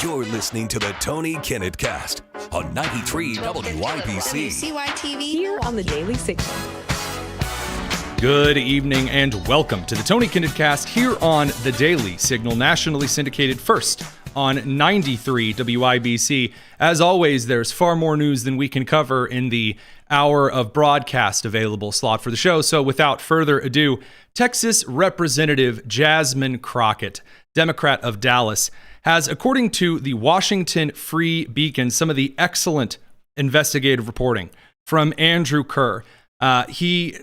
You're listening to the Tony Kinnett Cast on 93 WYBC. CYTV Here on the Daily Signal. Good evening and welcome to the Tony Kinnett Cast here on the Daily Signal, nationally syndicated first on 93 WYBC. As always, there's far more news than we can cover in the hour of broadcast available slot for the show. So without further ado, Texas Representative Jasmine Crockett, Democrat of Dallas, has, according to the Washington Free Beacon, some of the excellent investigative reporting from Andrew Kerr. He,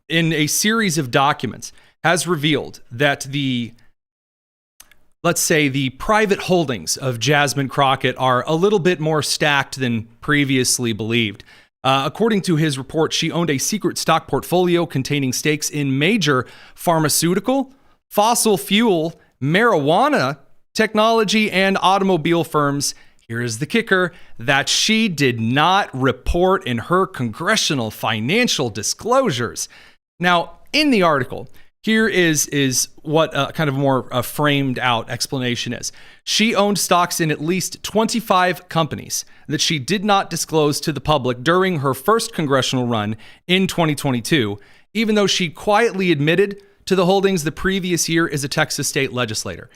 in a series of documents, has revealed that the private holdings of Jasmine Crockett are a little bit more stacked than previously believed. According to his report, she owned a secret stock portfolio containing stakes in major pharmaceutical, fossil fuel, marijuana, technology, and automobile firms. Here's the kicker: that she did not report in her congressional financial disclosures. Now, in the article, here is what kind of more framed out explanation is. She owned stocks in at least 25 companies that she did not disclose to the public during her first congressional run in 2022, even though she quietly admitted to the holdings the previous year as a Texas state legislator.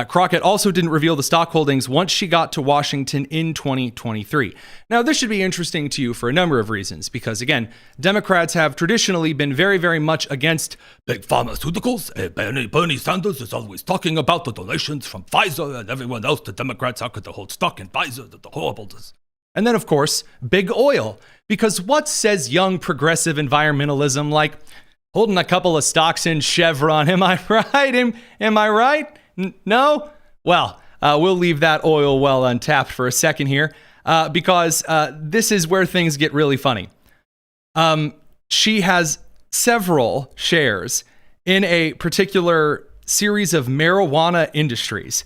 Crockett also didn't reveal the stock holdings once she got to Washington in 2023. Now, this should be interesting to you for a number of reasons, because, again, Democrats have traditionally been very, very much against big pharmaceuticals. Bernie Sanders is always talking about the donations from Pfizer and everyone else. The Democrats, how could they hold stock in Pfizer? The horribleness. And then, of course, big oil, because what says young progressive environmentalism like holding a couple of stocks in Chevron? Am I right? Am I right? No? Well, we'll leave that oil well untapped for a second here, because this is where things get really funny. She has several shares in a particular series of marijuana industries.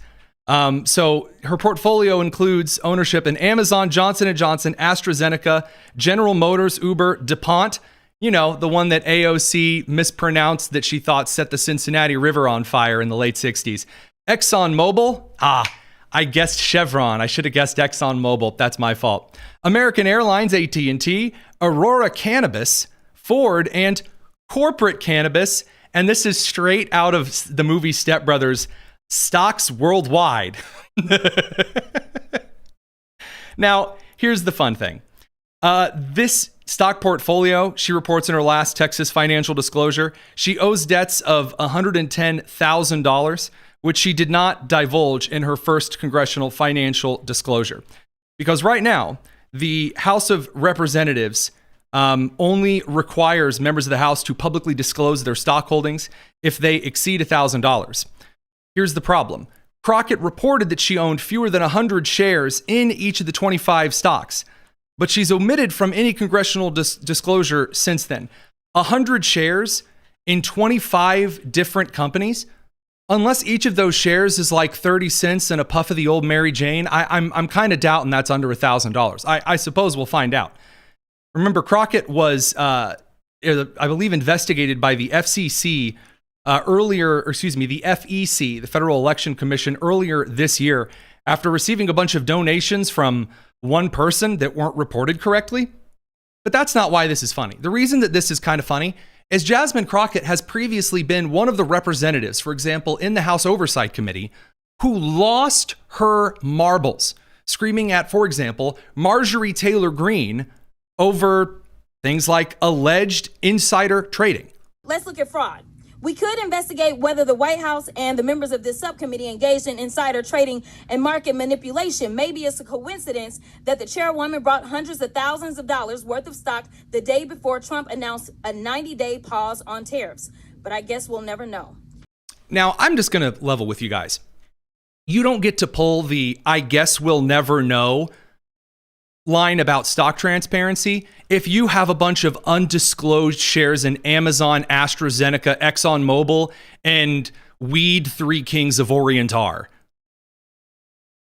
So her portfolio includes ownership in Amazon, Johnson & Johnson, AstraZeneca, General Motors, Uber, DuPont, you know, the one that AOC mispronounced that she thought set the Cincinnati River on fire in the late 60s. ExxonMobil? I guessed Chevron. I should have guessed ExxonMobil. That's my fault. American Airlines, AT&T, Aurora Cannabis, Ford, and Corporate Cannabis. And this is straight out of the movie Step Brothers, stocks worldwide. Now, here's the fun thing. This stock portfolio, she reports in her last Texas financial disclosure, she owes debts of $110,000, which she did not divulge in her first congressional financial disclosure. Because right now, the House of Representatives only requires members of the House to publicly disclose their stock holdings if they exceed $1,000. Here's the problem. Crockett reported that she owned fewer than 100 shares in each of the 25 stocks, but she's omitted from any congressional disclosure since then. 100 shares in 25 different companies, unless each of those shares is like 30 cents and a puff of the old Mary Jane, I'm kind of doubting that's under $1,000. I suppose we'll find out. Remember, Crockett was, I believe, investigated by the FCC the FEC, the Federal Election Commission, earlier this year after receiving a bunch of donations from one person that weren't reported correctly. But that's not why this is funny. The reason that this is kind of funny is Jasmine Crockett has previously been one of the representatives, for example, in the House Oversight Committee, who lost her marbles, screaming at, for example, Marjorie Taylor Greene over things like alleged insider trading. Let's look at fraud. We could investigate whether the White House and the members of this subcommittee engaged in insider trading and market manipulation. Maybe it's a coincidence that the chairwoman brought hundreds of thousands of dollars worth of stock the day before Trump announced a 90-day pause on tariffs. But I guess we'll never know. Now, I'm just going to level with you guys. You don't get to pull the "I guess we'll never know" line about stock transparency if you have a bunch of undisclosed shares in Amazon, AstraZeneca, ExxonMobil, and Weed Three Kings of Orient are.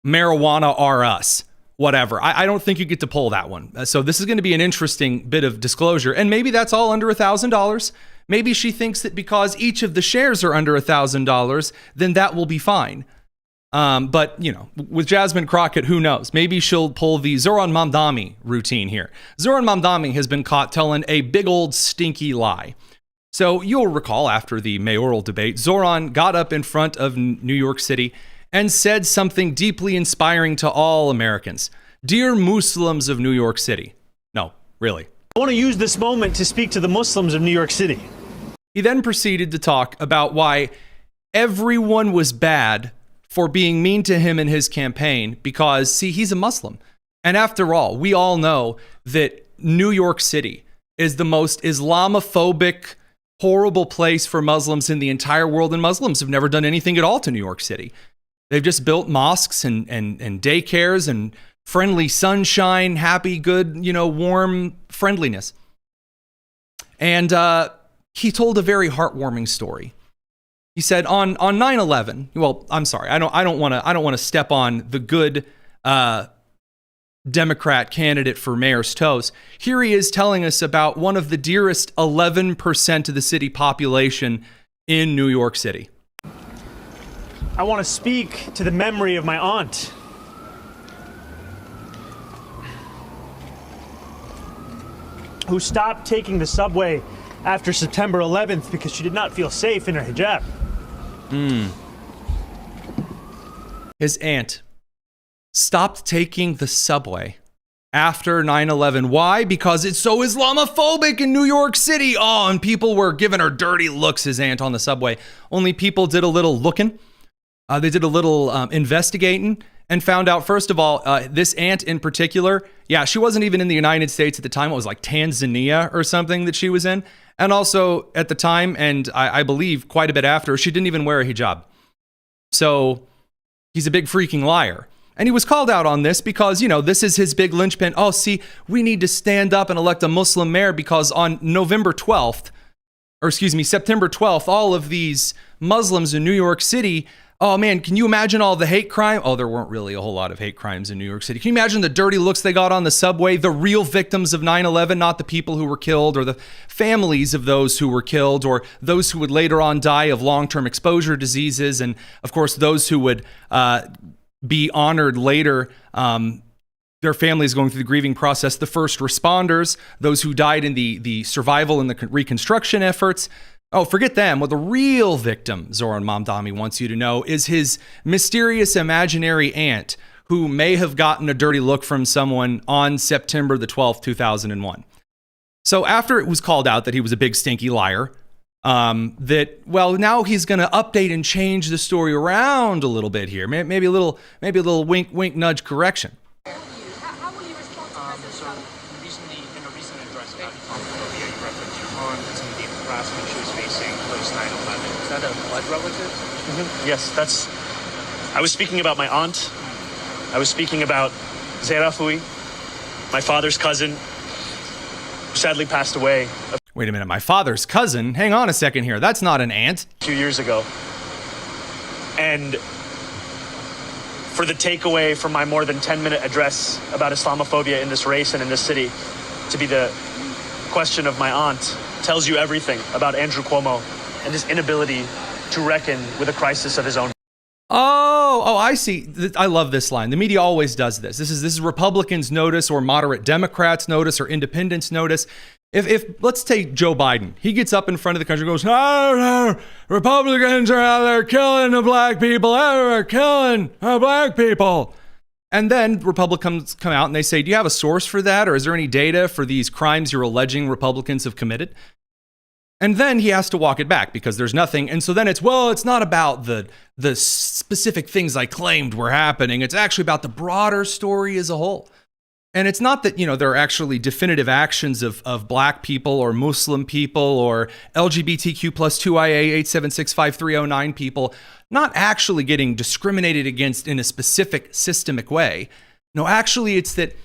Marijuana are us. Whatever. I don't think you get to pull that one. So this is going to be an interesting bit of disclosure. And maybe that's all under $1,000. Maybe she thinks that because each of the shares are under $1,000, then that will be fine. But, with Jasmine Crockett, who knows? Maybe she'll pull the Zohran Mamdani routine here. Zohran Mamdani has been caught telling a big old stinky lie. So you'll recall after the mayoral debate, Zohran got up in front of New York City and said something deeply inspiring to all Americans. Dear Muslims of New York City. No, really. I want to use this moment to speak to the Muslims of New York City. He then proceeded to talk about why everyone was bad for being mean to him in his campaign because, see, he's a Muslim. And after all, we all know that New York City is the most Islamophobic, horrible place for Muslims in the entire world, and Muslims have never done anything at all to New York City. They've just built mosques and daycares and friendly sunshine, happy, good, warm friendliness. And he told a very heartwarming story. He said on 9/11. Well, I'm sorry, I don't want to step on the good Democrat candidate for mayor's toes. Here he is telling us about one of the dearest 11% of the city population in New York City. I want to speak to the memory of my aunt. Who stopped taking the subway after September 11th because she did not feel safe in her hijab. His aunt stopped taking the subway after 9/11. Why? Because it's so Islamophobic in New York City. Oh, and people were giving her dirty looks, his aunt, on the subway. Only people did a little looking. They did a little investigating and found out, first of all, this aunt in particular, she wasn't even in the United States at the time. It was like Tanzania or something that she was in. And also at the time, and I believe quite a bit after, she didn't even wear a hijab. So he's a big freaking liar. And he was called out on this because, this is his big linchpin. Oh, see, we need to stand up and elect a Muslim mayor because on September 12th, all of these Muslims in New York City, oh man, can you imagine all the hate crime? Oh, there weren't really a whole lot of hate crimes in New York City. Can you imagine the dirty looks they got on the subway? The real victims of 9/11, not the people who were killed or the families of those who were killed or those who would later on die of long-term exposure diseases. And of course, those who would be honored later, their families going through the grieving process, the first responders, those who died in the survival and the reconstruction efforts. Oh, forget them. Well, the real victim, Zohran Mamdani wants you to know, is his mysterious imaginary aunt who may have gotten a dirty look from someone on September the 12th, 2001. So after it was called out that he was a big stinky liar, now he's going to update and change the story around a little bit here. Maybe a little wink, wink, nudge correction. How will you respond to President Trump? Recently, in a recent address about Islamophobia, you referenced your aunt and some of the harassment she was facing post 9/11. Is that a blood relative? Mm-hmm. Yes, I was speaking about my aunt. I was speaking about Zerafui, my father's cousin, who sadly passed away Wait a minute, my father's cousin? Hang on a second here. That's not an aunt. a few years ago. And for the takeaway from my more than 10-minute address about Islamophobia in this race and in this city to be the question of my aunt tells you everything about Andrew Cuomo and his inability to reckon with a crisis of his own. Oh, I see. I love this line. The media always does this. This is Republicans notice or moderate Democrats notice or independents notice. If let's take Joe Biden, he gets up in front of the country and goes, no, Republicans are out there killing the black people, everywhere, killing the black people. And then Republicans come out and they say, do you have a source for that? Or is there any data for these crimes you're alleging Republicans have committed? And then he has to walk it back because there's nothing. And so then it's not about the specific things I claimed were happening. It's actually about the broader story as a whole. And it's not that, there are actually definitive actions of black people or Muslim people or LGBTQ plus 2IA 8765309 people not actually getting discriminated against in a specific systemic way. No, actually, it's that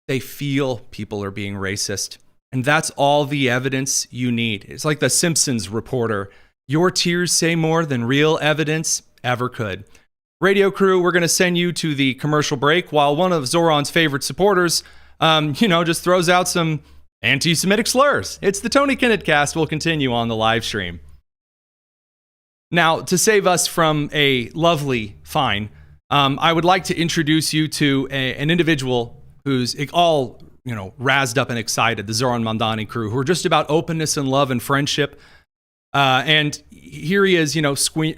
they feel people are being racist. And that's all the evidence you need. It's like the Simpsons reporter. Your tears say more than real evidence ever could. Radio crew, we're going to send you to the commercial break while one of Zohran's favorite supporters, just throws out some anti-Semitic slurs. It's the Tony Kinnett Cast. We'll continue on the live stream. Now, to save us from a lovely fine, I would like to introduce you to an individual who's all, razzed up and excited, the Zohran Mamdani crew, who are just about openness and love and friendship. And here he is,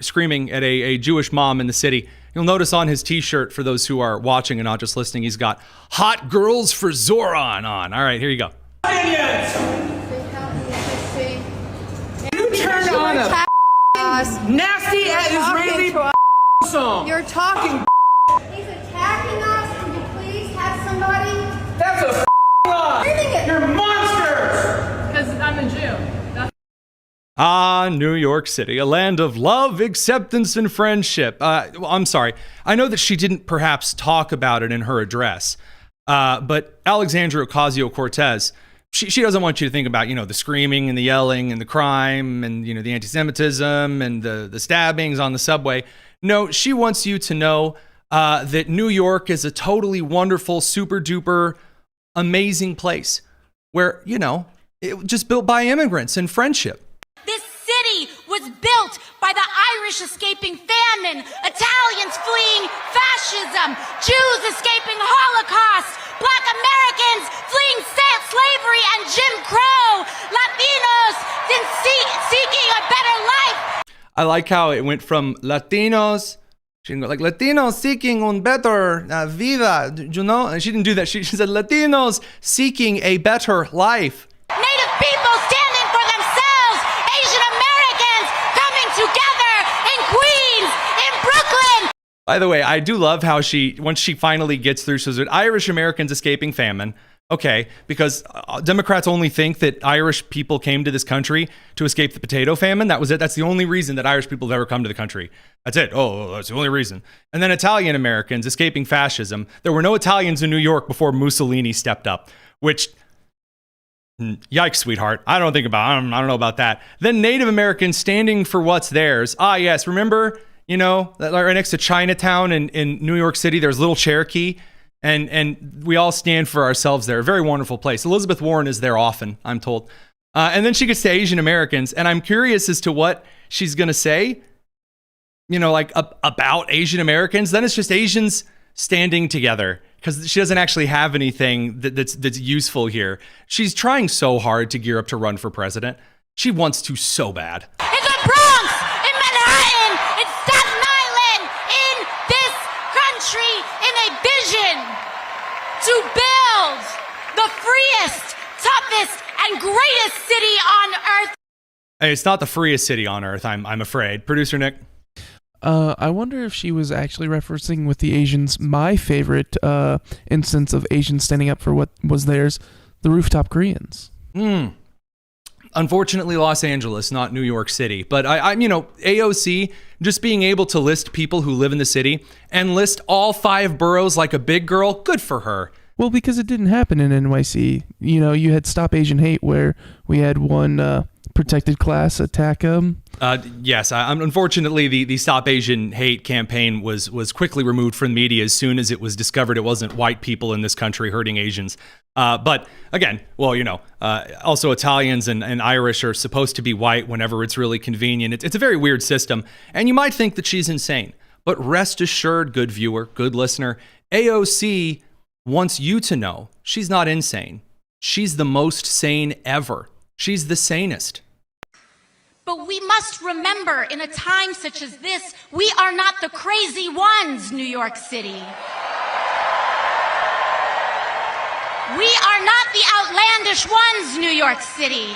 screaming at a Jewish mom in the city. You'll notice on his t-shirt, for those who are watching and not just listening, he's got "Hot Girls for Zohran" on. All right, here you go. You turned on a nasty Israeli song. You're talking. He's attacking us. Can you please have somebody? That's a lie. You're monsters. Because I'm a Jew. Ah, New York City, a land of love, acceptance, and friendship. I'm sorry. I know that she didn't perhaps talk about it in her address, but Alexandria Ocasio-Cortez, she doesn't want you to think about, the screaming and the yelling and the crime and, the anti-Semitism and the stabbings on the subway. No, she wants you to know that New York is a totally wonderful, super duper, amazing place where, it was just built by immigrants and friendship. This city was built by the Irish escaping famine, Italians fleeing fascism, Jews escaping Holocaust, Black Americans fleeing slavery and Jim Crow, Latinos seeking a better life. I like how it went from Latinos, she didn't go like Latinos seeking un better vida, And she didn't do that. She said Latinos seeking a better life. Native people standing for themselves, Asian Americans coming together in Queens, in Brooklyn. By the way, I do love how once she finally gets through, she says Irish Americans escaping famine. Okay, because Democrats only think that Irish people came to this country to escape the potato famine. That was it. That's the only reason that Irish people have ever come to the country. That's it. Oh, that's the only reason. And then Italian Americans escaping fascism. There were no Italians in New York before Mussolini stepped up, which, yikes, sweetheart. I don't know about that. Then Native Americans standing for what's theirs. Ah, yes. Remember, right next to Chinatown in New York City, there's Little Cherokee. And we all stand for ourselves there. A very wonderful place. Elizabeth Warren is there often, I'm told. And then she gets to Asian Americans, and I'm curious as to what she's going to say, about Asian Americans. Then it's just Asians standing together, because she doesn't actually have anything that's useful here. She's trying so hard to gear up to run for president. She wants to so bad. In the Bronx, in Manhattan, in Staten Island, in this country, in a vision to build the freest, toughest, and greatest city on earth. Hey, it's not the freest city on earth, I'm afraid. Producer Nick? I wonder if she was actually referencing with the Asians my favorite instance of Asians standing up for what was theirs, the rooftop Koreans. Unfortunately, Los Angeles, not New York City. But I'm AOC, just being able to list people who live in the city and list all 5 boroughs like a big girl, good for her. Well, because it didn't happen in NYC. You had Stop Asian Hate, where we had one protected class attack them. Yes, unfortunately, the Stop Asian Hate campaign was quickly removed from the media as soon as it was discovered it wasn't white people in this country hurting Asians. But again, also Italians and Irish are supposed to be white whenever it's really convenient. It's a very weird system, and you might think that she's insane. But rest assured, good viewer, good listener, AOC wants you to know she's not insane. She's the most sane ever. She's the sanest. But we must remember, in a time such as this, we are not the crazy ones, New York City. We are not the outlandish ones, New York City.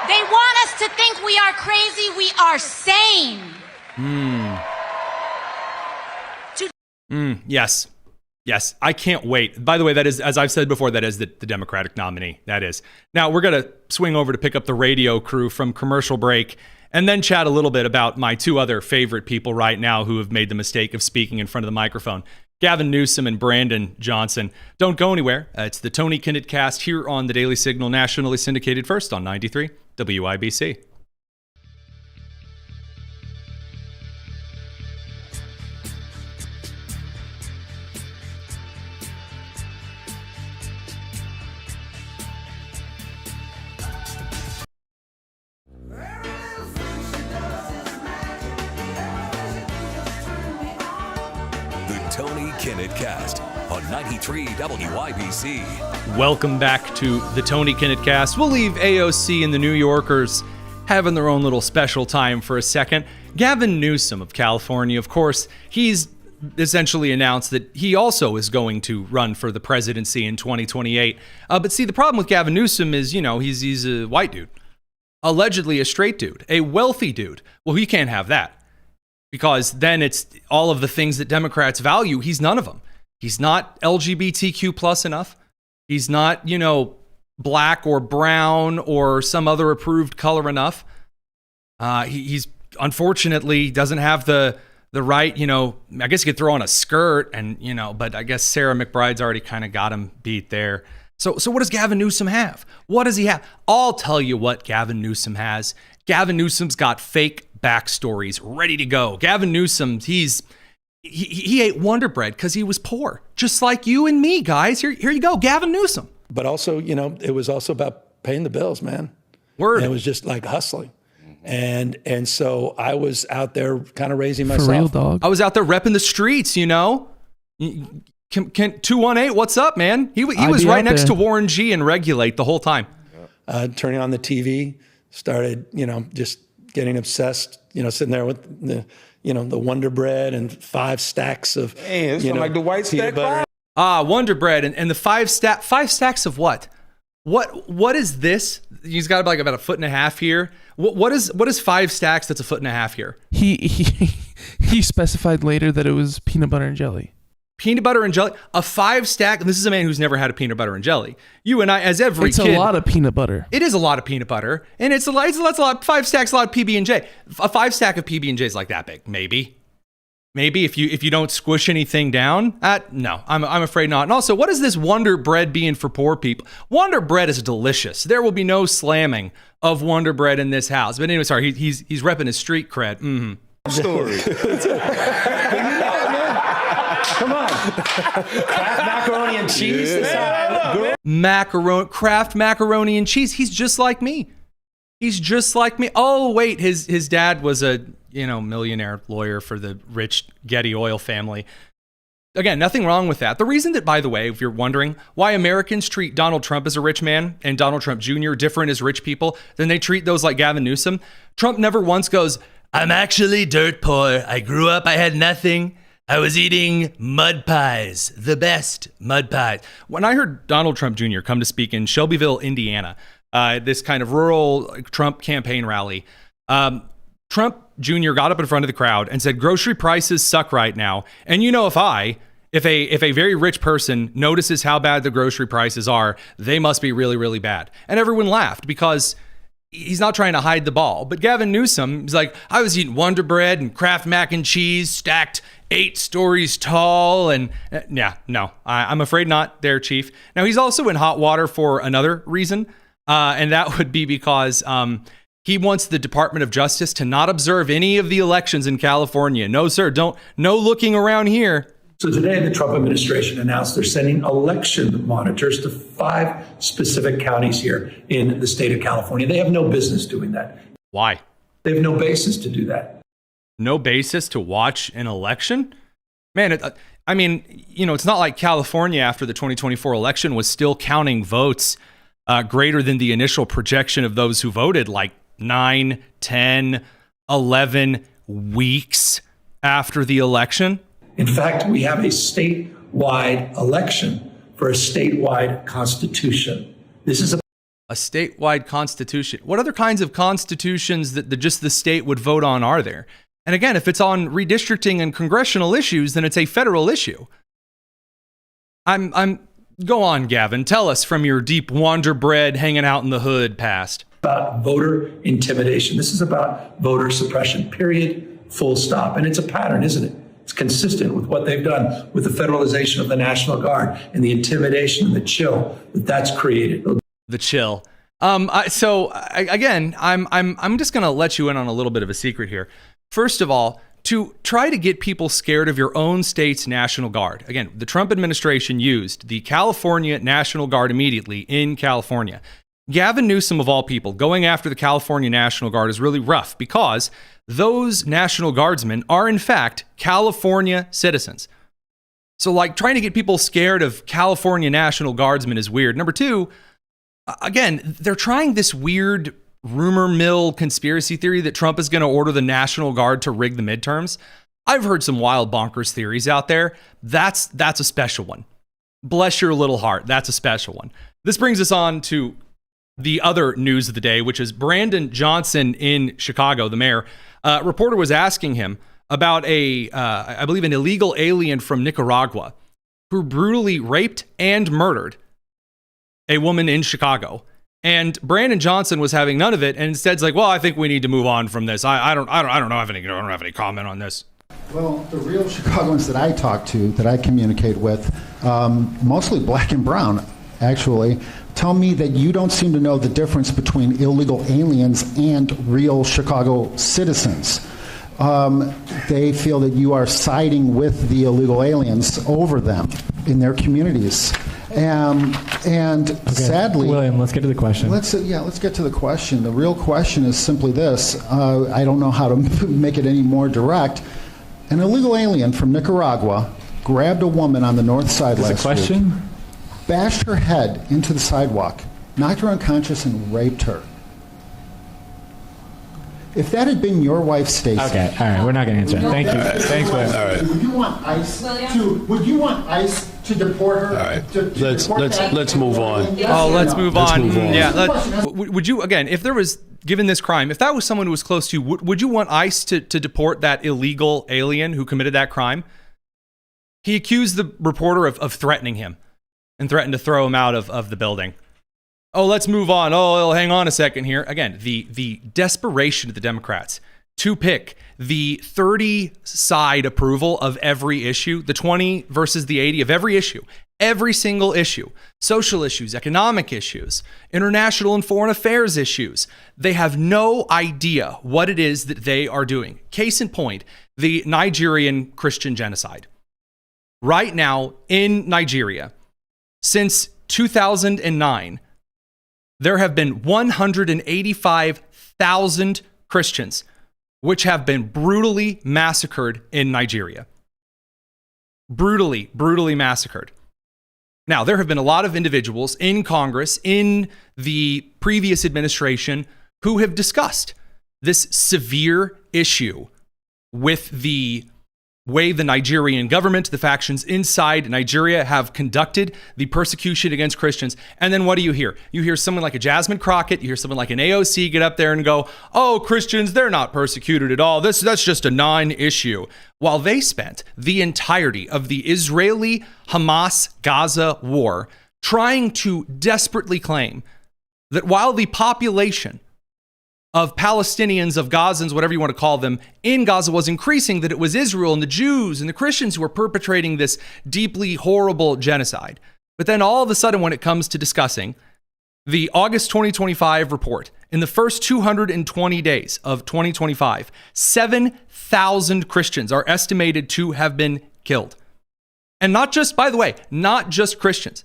They want us to think we are crazy. We are sane. Yes. Yes, I can't wait. By the way, that is, as I've said before, that is the Democratic nominee. That is. Now, we're going to swing over to pick up the radio crew from commercial break and then chat a little bit about my 2 other favorite people right now who have made the mistake of speaking in front of the microphone. Gavin Newsom and Brandon Johnson. Don't go anywhere. It's the Tony Kinnett Cast here on the Daily Signal, nationally syndicated first on 93 WIBC. Tony Kinnett Cast on 93 WIBC. Welcome back to the Tony Kinnett Cast. We'll leave AOC and the New Yorkers having their own little special time for a second. Gavin Newsom of California, of course, he's essentially announced that he also is going to run for the presidency in 2028. But see, the problem with Gavin Newsom is, he's a white dude. Allegedly a straight dude, a wealthy dude. Well, he can't have that, because then it's all of the things that Democrats value. He's none of them. He's not LGBTQ plus enough. He's not, black or brown or some other approved color enough. He's unfortunately doesn't have the right, I guess you could throw on a skirt and, but I guess Sarah McBride's already kind of got him beat there. So what does Gavin Newsom have? What does he have? I'll tell you what Gavin Newsom has. Gavin Newsom's got fake backstories ready to go. Gavin Newsom, he ate Wonder Bread because he was poor, just like you and me, guys. Here you go, Gavin Newsom. But also, it was also about paying the bills, man. Word. And it was just like hustling. And so I was out there kind of raising myself. For real, dog. I was out there repping the streets, Can 218, what's up, man? He was right next to Warren G and Regulate the whole time. Turning on the TV, started, just getting obsessed, sitting there with the Wonder Bread and 5 stacks of, like the white stack butter. Wonder Bread and the 5 stacks of what? What is this? He's got like about a foot and a half here. What is 5 stacks that's a foot and a half here? He specified later that it was peanut butter and jelly. Peanut butter and jelly, a 5 stack. And this is a man who's never had a peanut butter and jelly. You and I, as every it's kid, a lot of peanut butter. It is a lot of peanut butter, and it's a lot. 5 stacks, a lot of PB and J. A 5 stack of PB and J is like that big, maybe if you don't squish anything down. No, I'm afraid not. And also, what is this Wonder Bread being for poor people? Wonder Bread is delicious. There will be no slamming of Wonder Bread in this house. But anyway, sorry, he's repping his street cred. Mm-hmm. Story. Come on. Kraft macaroni and cheese. Kraft macaroni and cheese. He's just like me. Oh, wait, his dad was a, millionaire lawyer for the rich Getty Oil family. Again, nothing wrong with that. The reason that, by the way, if you're wondering why Americans treat Donald Trump as a rich man and Donald Trump Jr. different as rich people than they treat those like Gavin Newsom, Trump never once goes, I'm actually dirt poor. I grew up, I had nothing. I was eating mud pies, the best mud pies. When I heard Donald Trump Jr. come to speak in Shelbyville, Indiana, this kind of rural Trump campaign rally, Trump Jr. got up in front of the crowd and said, grocery prices suck right now. And if a very rich person notices how bad the grocery prices are, they must be really, really bad. And everyone laughed because he's not trying to hide the ball. But Gavin Newsom is like, I was eating Wonder Bread and Kraft mac and cheese stacked 8 stories tall. And I'm afraid not there, Chief. Now, he's also in hot water for another reason. And that would be because he wants the Department of Justice to not observe any of the elections in California. No, sir, no looking around here. So today, the Trump administration announced they're sending election monitors to 5 specific counties here in the state of California. They have no business doing that. Why? They have no basis to do that. No basis to watch an election? Man, it's not like California after the 2024 election was still counting votes greater than the initial projection of those who voted, like 9, 10, 11 weeks after the election. In fact, we have a statewide election for a statewide constitution. This is a statewide constitution. What other kinds of constitutions that just the state would vote on are there? And again, if it's on redistricting and congressional issues, then it's a federal issue. Go on, Gavin. Tell us from your deep Wonder Bread hanging out in the hood past. About voter intimidation. This is about voter suppression, period, full stop. And it's a pattern, isn't it? It's consistent with what they've done with the federalization of the National Guard and the intimidation and the chill that's created. The chill. I'm just going to let you in on a little bit of a secret here. First of all, to try to get people scared of your own state's National Guard. Again, the Trump administration used the California National Guard immediately in California. Gavin Newsom, of all people, going after the California National Guard is really rough because those National Guardsmen are, in fact, California citizens. So, like, trying to get people scared of California National Guardsmen is weird. Number two, again, they're trying this weird rumor mill conspiracy theory that Trump is going to order the National Guard to rig the midterms. I've heard some wild bonkers theories out there. That's a special one. Bless your little heart. That's a special one. This brings us on to the other news of the day, which is Brandon Johnson in Chicago, the mayor. A reporter was asking him about I believe an illegal alien from Nicaragua who brutally raped and murdered a woman in Chicago. And Brandon Johnson was having none of it, and instead's like, "Well, I think we need to move on from this. I don't have any comment on this." Well, the real Chicagoans that I talk to, that I communicate with, mostly black and brown, actually, tell me that you don't seem to know the difference between illegal aliens and real Chicago citizens. They feel that you are siding with the illegal aliens over them in their communities. And sadly, William, let's get to the question. Let's get to the question. The real question is simply this. I don't know how to make it any more direct. An illegal alien from Nicaragua grabbed a woman on the north side last week, bashed her head into the sidewalk, knocked her unconscious, and raped her. If that had been your wife, Stacey. Okay, all right, we're not going to answer that. Thank you. Thanks, William. All right. Would you want ICE to deport her? All right. Let's move on. Let's move on. Let's move on. Yeah. Would you, again, if there was, given this crime, if that was someone who was close to you, would you want ICE to deport that illegal alien who committed that crime? He accused the reporter of threatening him and threatened to throw him out of the building. Oh, let's move on. Oh, hang on a second here. Again, the desperation of the Democrats to pick the 30-side approval of every issue, the 20 versus the 80 of every issue, every single issue, social issues, economic issues, international and foreign affairs issues. They have no idea what it is that they are doing. Case in point, the Nigerian Christian genocide. Right now in Nigeria, since 2009, there have been 185,000 Christians which have been brutally massacred in Nigeria. Brutally massacred. Now, there have been a lot of individuals in Congress, in the previous administration, who have discussed this severe issue with the way the Nigerian government, the factions inside Nigeria have conducted the persecution against Christians. And then what do you hear? You hear someone like a Jasmine Crockett, you hear someone like an AOC get up there and go, "Oh, Christians, they're not persecuted at all. That's just a non-issue." While they spent the entirety of the Israeli-Hamas-Gaza war trying to desperately claim that while the population of Palestinians, of Gazans, whatever you want to call them, in Gaza was increasing, that it was Israel and the Jews and the Christians who were perpetrating this deeply horrible genocide. But then all of a sudden, when it comes to discussing the August 2025 report, in the first 220 days of 2025, 7,000 Christians are estimated to have been killed. And not just, by the way, not just Christians,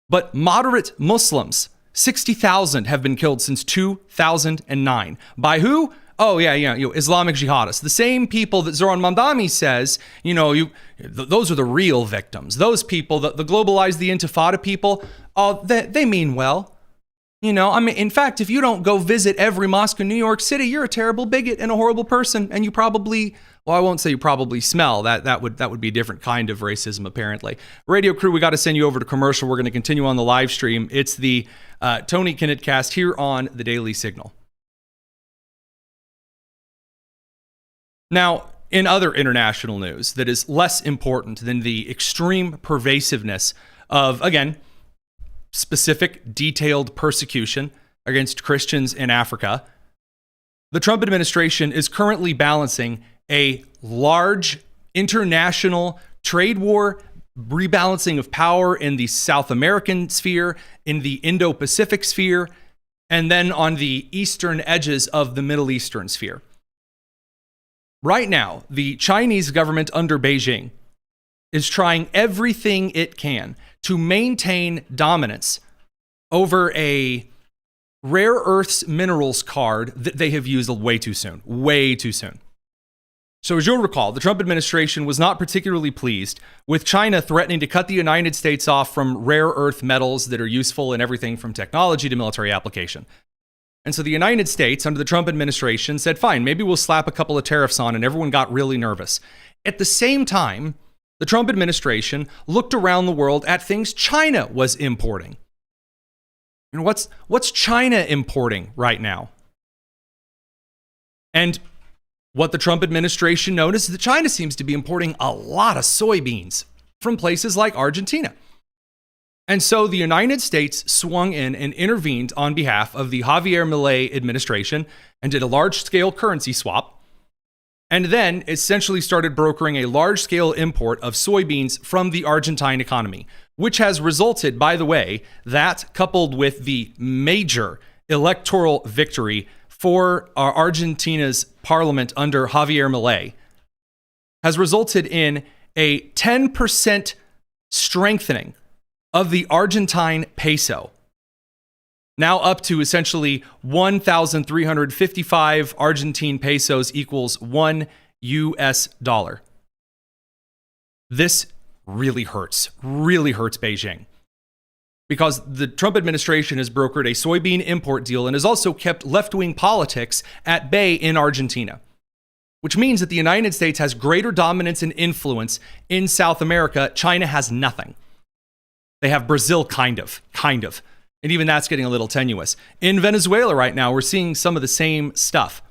but moderate Muslims. 60,000 have been killed since 2009. By who? Oh, yeah, Islamic jihadists. The same people that Zohran Mamdani says, those are the real victims. Those people, the globalized, the intifada people, they mean well. In fact, if you don't go visit every mosque in New York City, you're a terrible bigot and a horrible person. And you probably, I won't say you probably smell. That would be a different kind of racism, apparently. Radio crew, we got to send you over to commercial. We're going to continue on the live stream. It's the Tony Kinnett cast here on the Daily Signal. Now, in other international news that is less important than the extreme pervasiveness of, again, specific detailed persecution against Christians in Africa, the Trump administration is currently balancing a large international trade war, rebalancing of power in the South American sphere, in the Indo-Pacific sphere, and then on the eastern edges of the Middle Eastern sphere. Right now, the Chinese government under Beijing is trying everything it can to maintain dominance over a rare earths minerals card that they have used way too soon. So as you'll recall, the Trump administration was not particularly pleased with China threatening to cut the United States off from rare earth metals that are useful in everything from technology to military application. And so the United States, under the Trump administration, said, fine, maybe we'll slap a couple of tariffs on, and everyone got really nervous. At the same time, the Trump administration looked around the world at things China was importing. And what's China importing right now? And what the Trump administration noticed is that China seems to be importing a lot of soybeans from places like Argentina. And so the United States swung in and intervened on behalf of the Javier Milei administration and did a large-scale currency swap, and then essentially started brokering a large-scale import of soybeans from the Argentine economy, which has resulted, by the way, that coupled with the major electoral victory for Argentina's parliament under Javier Milei, has resulted in a 10% strengthening of the Argentine peso, now up to essentially 1,355 Argentine pesos equals $1 US. This really hurts Beijing, because the Trump administration has brokered a soybean import deal and has also kept left-wing politics at bay in Argentina, which means that the United States has greater dominance and influence in South America. China has nothing. They have Brazil, kind of. And even that's getting a little tenuous. In Venezuela right now, we're seeing some of the same stuff.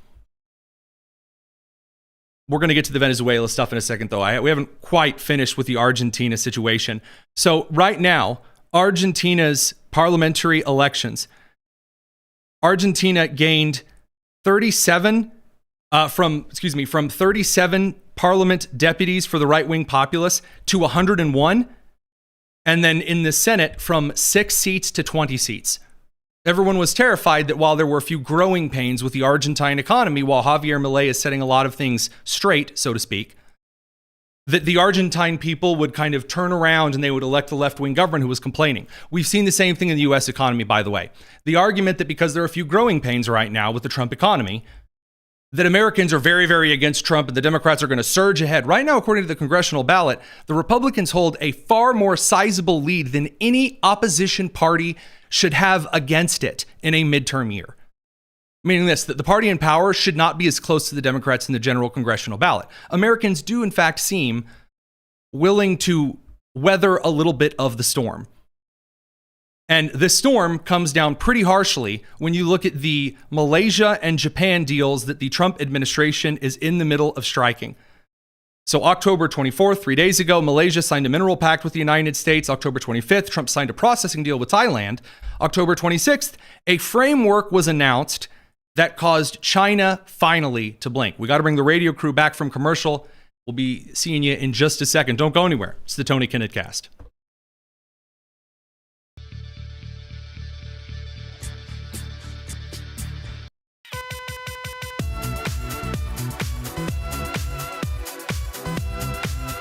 We're going to get to the Venezuela stuff in a second, though. We haven't quite finished with the Argentina situation. So right now, Argentina's parliamentary elections, Argentina gained 37 from 37 parliament deputies for the right-wing populace to 101. And then in the Senate, from 6 seats to 20 seats. Everyone was terrified that while there were a few growing pains with the Argentine economy, while Javier Milei is setting a lot of things straight, so to speak, that the Argentine people would kind of turn around and they would elect the left-wing government who was complaining. We've seen the same thing in the U.S. economy, by the way. The argument that because there are a few growing pains right now with the Trump economy, that Americans are very, very against Trump and the Democrats are going to surge ahead. Right now, according to the Congressional ballot, the Republicans hold a far more sizable lead than any opposition party should have against it in a midterm year. Meaning this, that the party in power should not be as close to the Democrats in the general congressional ballot. Americans do, in fact, seem willing to weather a little bit of the storm. And this storm comes down pretty harshly when you look at the Malaysia and Japan deals that the Trump administration is in the middle of striking. So October 24th, 3 days ago, Malaysia signed a mineral pact with the United States. October 25th, Trump signed a processing deal with Thailand. October 26th, a framework was announced that caused China finally to blink. We got to bring the radio crew back from commercial. We'll be seeing you in just a second. Don't go anywhere. It's the Tony Kinnett Cast.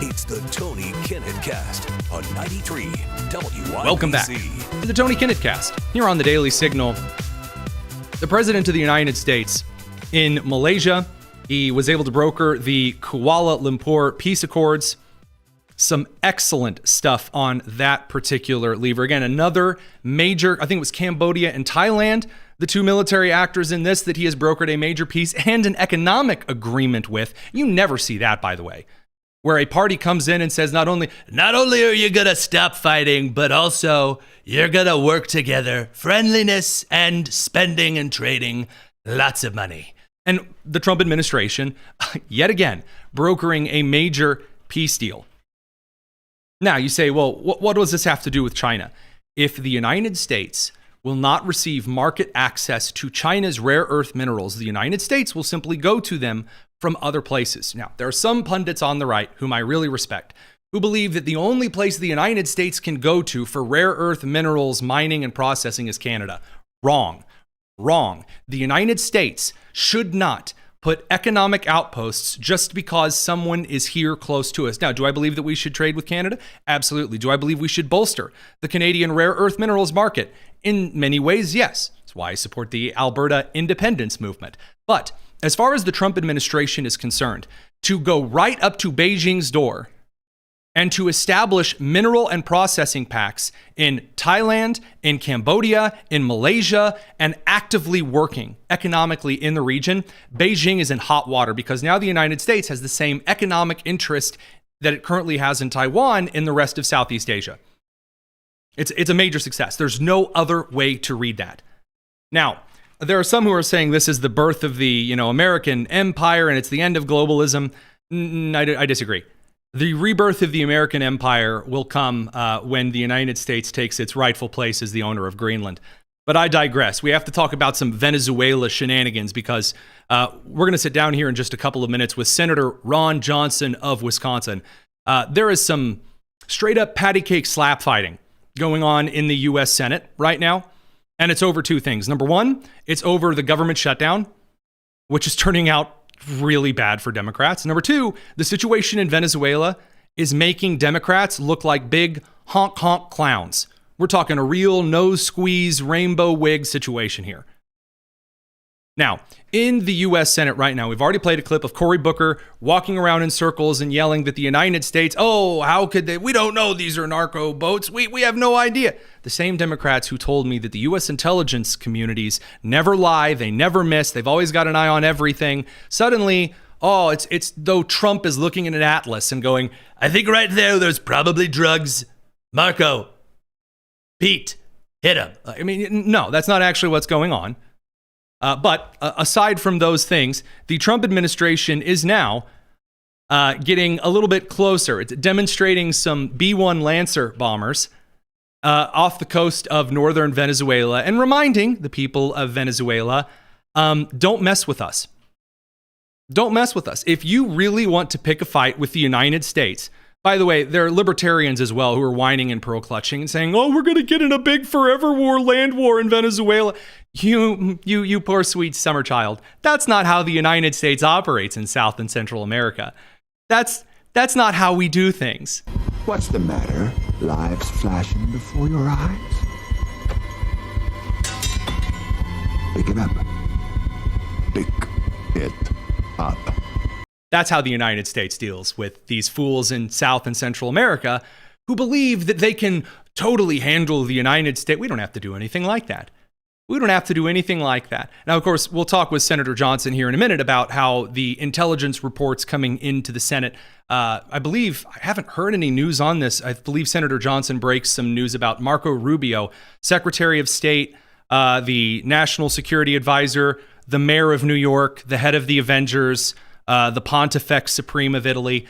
It's the Tony Kinnett Cast on 93 WYBC. Welcome back to the Tony Kinnett Cast here on the Daily Signal. The President of the United States in Malaysia, he was able to broker the Kuala Lumpur peace accords. Some excellent stuff on that particular lever. Again, another major, I think it was Cambodia and Thailand, the two military actors in this that he has brokered a major peace and an economic agreement with. You never see that, by the way, where a party comes in and says, not only are you going to stop fighting, but also you're going to work together, friendliness and spending and trading lots of money. And the Trump administration, yet again, brokering a major peace deal. Now you say, well, what does this have to do with China? If the United States will not receive market access to China's rare earth minerals, the United States will simply go to them from other places. Now, there are some pundits on the right, whom I really respect, who believe that the only place the United States can go to for rare earth minerals mining and processing is Canada. Wrong. The United States should not put economic outposts just because someone is here close to us. Now, do I believe that we should trade with Canada? Absolutely. Do I believe we should bolster the Canadian rare earth minerals market? In many ways, yes. That's why I support the Alberta independence movement. But as far as the Trump administration is concerned, to go right up to Beijing's door and to establish mineral and processing packs in Thailand, in Cambodia, in Malaysia, and actively working economically in the region, Beijing is in hot water because now the United States has the same economic interest that it currently has in Taiwan in the rest of Southeast Asia. It's a major success. There's no other way to read that. Now, there are some who are saying this is the birth of the American empire and it's the end of globalism. I disagree. The rebirth of the American empire will come when the United States takes its rightful place as the owner of Greenland. But I digress. We have to talk about some Venezuela shenanigans because we're going to sit down here in just a couple of minutes with Senator Ron Johnson of Wisconsin. There is some straight up patty cake slap fighting going on in the U.S. Senate right now. And it's over two things. Number one, it's over the government shutdown, which is turning out really bad for Democrats. Number two, the situation in Venezuela is making Democrats look like big honk honk clowns. We're talking a real nose squeeze rainbow wig situation here. Now, in the U.S. Senate right now, we've already played a clip of Cory Booker walking around in circles and yelling that the United States, oh, how could they? We don't know these are narco boats. We have no idea. The same Democrats who told me that the U.S. intelligence communities never lie, they never miss, they've always got an eye on everything. Suddenly, oh, it's though Trump is looking at an atlas and going, I think right there's probably drugs. Marco, Pete, hit him. I mean, no, that's not actually what's going on. But aside from those things, the Trump administration is now getting a little bit closer. It's demonstrating some B-1 Lancer bombers off the coast of northern Venezuela and reminding the people of Venezuela, don't mess with us. Don't mess with us. If you really want to pick a fight with the United States, by the way, there are libertarians as well who are whining and pearl-clutching and saying, oh, we're going to get in a big forever war, land war in Venezuela. You poor sweet summer child. That's not how the United States operates in South and Central America. That's not how we do things. What's the matter? Lives flashing before your eyes? Pick it up. Pick it up. That's how the United States deals with these fools in South and Central America who believe that they can totally handle the United States. We don't have to do anything like that. We don't have to do anything like that. Now, of course, we'll talk with Senator Johnson here in a minute about how the intelligence reports coming into the Senate. I haven't heard any news on this. I believe Senator Johnson breaks some news about Marco Rubio, Secretary of State, the National Security Advisor, the Mayor of New York, the head of the Avengers, the Pontifex Supreme of Italy,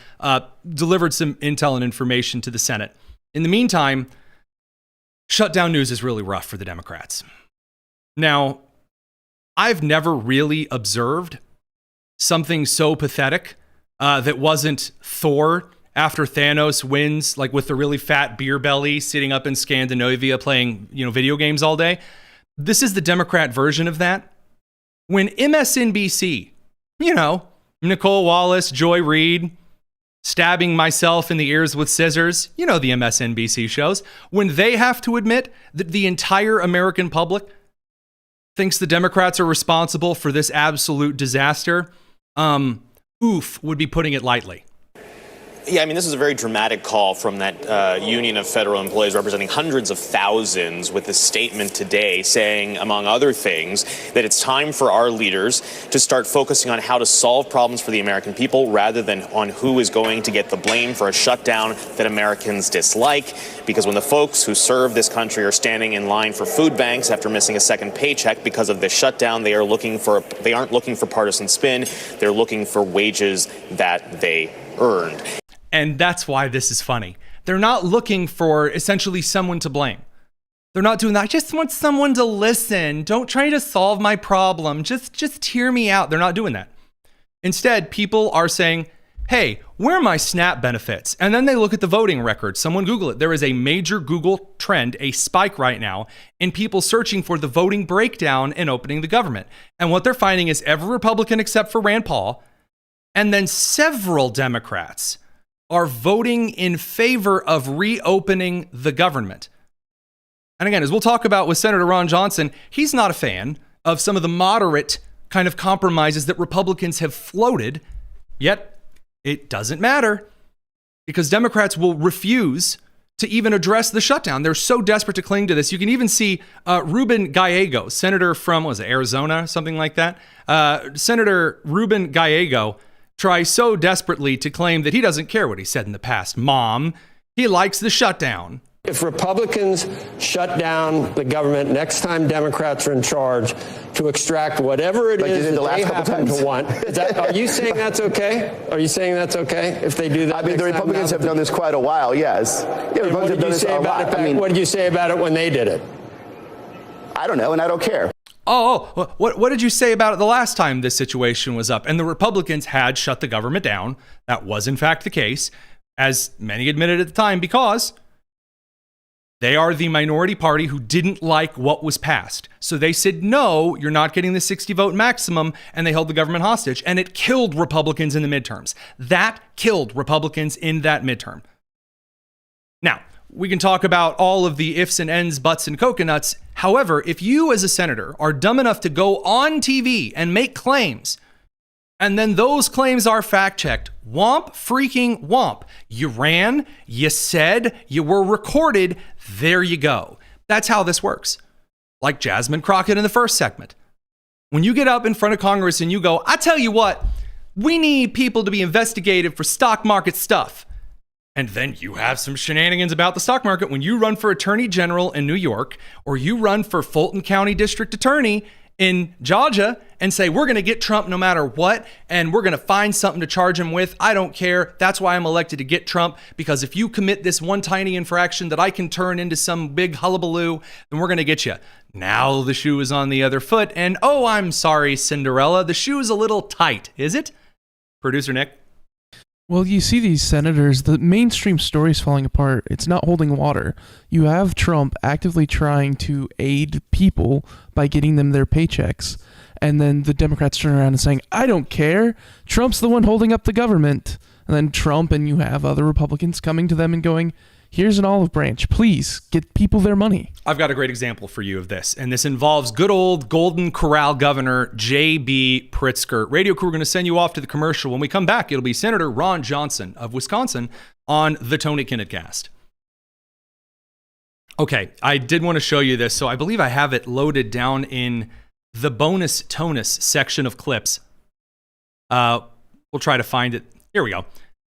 delivered some intel and information to the Senate. In the meantime, shutdown news is really rough for the Democrats. Now, I've never really observed something so pathetic that wasn't Thor after Thanos wins, like with the really fat beer belly sitting up in Scandinavia playing, video games all day. This is the Democrat version of that. When MSNBC, Nicole Wallace, Joy Reid, stabbing myself in the ears with scissors, the MSNBC shows, when they have to admit that the entire American public thinks the Democrats are responsible for this absolute disaster, would be putting it lightly. Yeah, this is a very dramatic call from that union of federal employees representing hundreds of thousands with a statement today saying, among other things, that it's time for our leaders to start focusing on how to solve problems for the American people rather than on who is going to get the blame for a shutdown that Americans dislike. Because when the folks who serve this country are standing in line for food banks after missing a second paycheck because of this shutdown, they aren't looking for partisan spin. They're looking for wages that they earned. And that's why this is funny. They're not looking for essentially someone to blame. They're not doing that. I just want someone to listen. Don't try to solve my problem. Just hear me out. They're not doing that. Instead, people are saying, hey, where are my SNAP benefits? And then they look at the voting record. Someone Google it. There is a major Google trend, a spike right now, in people searching for the voting breakdown and opening the government. And what they're finding is every Republican except for Rand Paul, and then several Democrats are voting in favor of reopening the government. And again, as we'll talk about with Senator Ron Johnson, he's not a fan of some of the moderate kind of compromises that Republicans have floated, yet It doesn't matter because Democrats will refuse to even address the shutdown. They're so desperate to cling to this. You can even see Ruben Gallego, senator from, Arizona, something like that. Senator Ruben Gallego tries so desperately to claim that he doesn't care what he said in the past. Mom, he likes the shutdown. If Republicans shut down the government next time Democrats are in charge to extract whatever it is that they happen to want, are you saying that's okay? Are you saying that's okay if they do that? I mean, the Republicans have done this quite a while, yes. Yeah, what did you say about it? What did you say about it when they did it? I don't know, and I don't care. What did you say about it the last time this situation was up? And the Republicans had shut the government down. That was, in fact, the case, as many admitted at the time, because they are the minority party who didn't like what was passed. So they said, no, you're not getting the 60 vote maximum, and they held the government hostage, and it killed Republicans in the midterms. That killed Republicans in that midterm. Now, we can talk about all of the ifs and ends, buts and coconuts. However, if you as a senator are dumb enough to go on TV and make claims, and then those claims are fact-checked, womp freaking womp. You ran, you said, you were recorded, there you go. That's how this works. Like Jasmine Crockett in the first segment. When you get up in front of Congress and you go, I tell you what, we need people to be investigated for stock market stuff. And then you have some shenanigans about the stock market when you run for Attorney General in New York, or you run for Fulton County District Attorney in Georgia and say, we're going to get Trump no matter what, and we're going to find something to charge him with. I don't care. That's why I'm elected to get Trump, because if you commit this one tiny infraction that I can turn into some big hullabaloo, then we're going to get you. Now the shoe is on the other foot, and oh, I'm sorry, Cinderella, the shoe is a little tight, is it? Producer Nick? Well, you see these senators, the mainstream story is falling apart. It's not holding water. You have Trump actively trying to aid people by getting them their paychecks. And then the Democrats turn around and saying, I don't care. Trump's the one holding up the government. And then Trump and you have other Republicans coming to them and going, here's an olive branch. Please get people their money. I've got a great example for you of this. And this involves good old Golden Corral Governor J.B. Pritzker. Radio crew, we're going to send you off to the commercial. When we come back, it'll be Senator Ron Johnson of Wisconsin on the Tony Kinnett Cast. Okay, I did want to show you this. So I believe I have it loaded down in the bonus tonus section of clips. We'll try to find it. Here we go.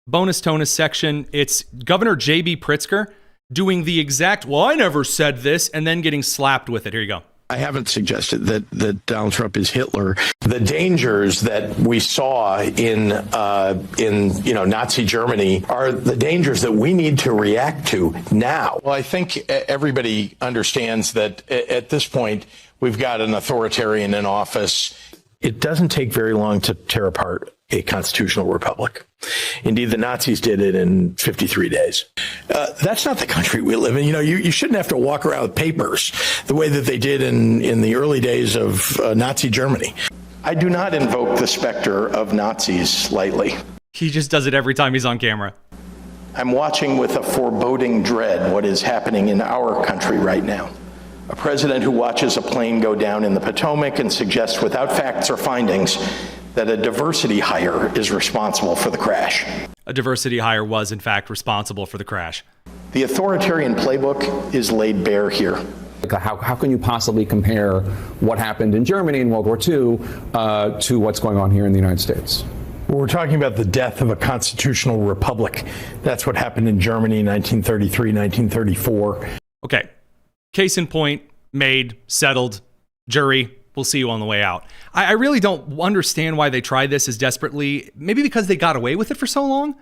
Bonus tonus section. It's Governor J.B. Pritzker doing the exact, well, I never said this, and then getting slapped with it. Here you go. I haven't suggested that Donald Trump is Hitler. The dangers that we saw in Nazi Germany are the dangers that we need to react to now. Well, I think everybody understands that at this point we've got an authoritarian in office. It doesn't take very long to tear apart a constitutional republic. Indeed, the Nazis did it in 53 days. That's not the country we live in. You shouldn't have to walk around with papers the way that they did in the early days of Nazi Germany. I do not invoke the specter of Nazis lightly. He just does it every time he's on camera. I'm watching with a foreboding dread what is happening in our country right now. A president who watches a plane go down in the Potomac and suggests without facts or findings that a diversity hire is responsible for the crash. A diversity hire was, in fact, responsible for the crash. The authoritarian playbook is laid bare here. How can you possibly compare what happened in Germany in World War II to what's going on here in the United States? Well, we're talking about the death of a constitutional republic. That's what happened in Germany in 1933, 1934. Okay. Case in point, made, settled, jury. We'll see you on the way out. I really don't understand why they tried this as desperately. Maybe because they got away with it for so long.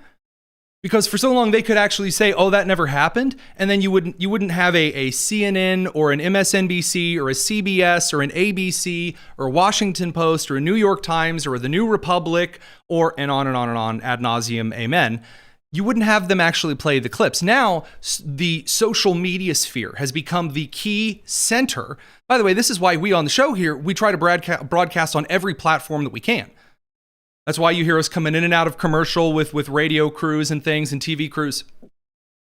Because for so long they could actually say, "Oh, that never happened," and then you wouldn't have a CNN or an MSNBC or a CBS or an ABC or a Washington Post or a New York Times or the New Republic or and on and on and on ad nauseum. Amen. You wouldn't have them actually play the clips. Now, the social media sphere has become the key center. By the way, this is why we on the show here, we try to broadcast on every platform that we can. That's why you hear us coming in and out of commercial with radio crews and things and TV crews.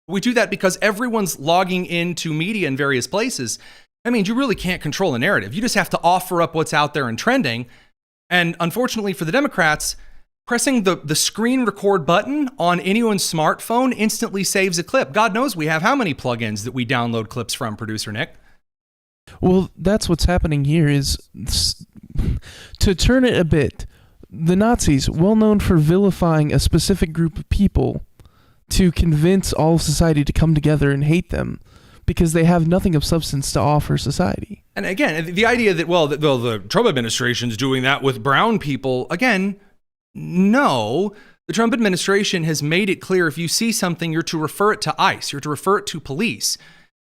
We do that because everyone's logging into media in various places. I mean, you really can't control a narrative. You just have to offer up what's out there and trending. And unfortunately for the Democrats, pressing the screen record button on anyone's smartphone instantly saves a clip. God knows we have how many plugins that we download clips from, producer Nick. Well, that's what's happening here is, to turn it a bit, the Nazis, well known for vilifying a specific group of people to convince all of society to come together and hate them because they have nothing of substance to offer society. And again, the idea that, well, the Trump administration's doing that with brown people, again, no. The Trump administration has made it clear if you see something, you're to refer it to ICE, you're to refer it to police.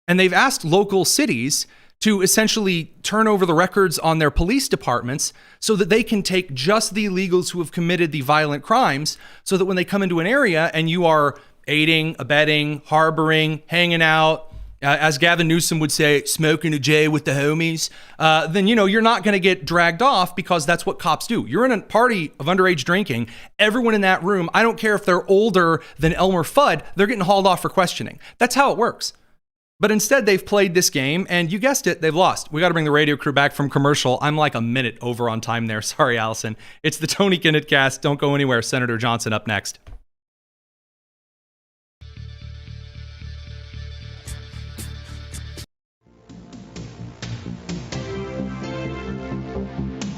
And they've asked local cities to essentially turn over the records on their police departments so that they can take just the illegals who have committed the violent crimes, so that when they come into an area and you are aiding, abetting, harboring, hanging out, as Gavin Newsom would say, smoking a J with the homies, then, you're not going to get dragged off, because that's what cops do. You're in a party of underage drinking. Everyone in that room, I don't care if they're older than Elmer Fudd, they're getting hauled off for questioning. That's how it works. But instead, they've played this game, and you guessed it, they've lost. We got to bring the radio crew back from commercial. I'm like a minute over on time there. Sorry, Allison. It's the Tony Kinnett Cast. Don't go anywhere. Senator Johnson up next.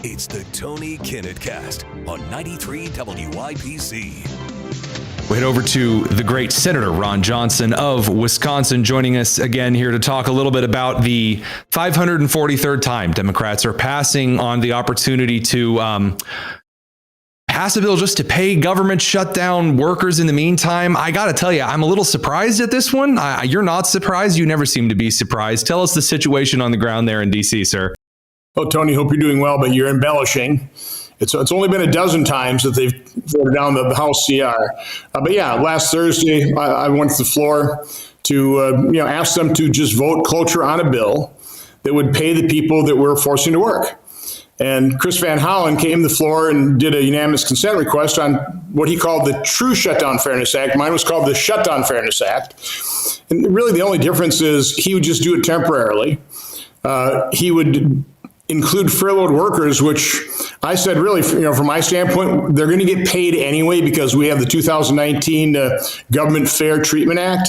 It's the Tony Kinnett Cast on 93 WIPC. We head over to the great Senator Ron Johnson of Wisconsin, joining us again here to talk a little bit about the 543rd time Democrats are passing on the opportunity to pass a bill just to pay government shutdown workers in the meantime. I got to tell you, I'm a little surprised at this one. You're not surprised. You never seem to be surprised. Tell us the situation on the ground there in D.C., sir. Oh, Tony, hope you're doing well, but you're embellishing. It's only been a dozen times that they've voted down the House CR. But yeah, last Thursday, I went to the floor to ask them to just vote cloture on a bill that would pay the people that we're forcing to work. And Chris Van Hollen came to the floor and did a unanimous consent request on what he called the True Shutdown Fairness Act. Mine was called the Shutdown Fairness Act. And really the only difference is he would just do it temporarily. He would include furloughed workers, which I said, really, from my standpoint, they're going to get paid anyway because we have the 2019 Government Fair Treatment Act.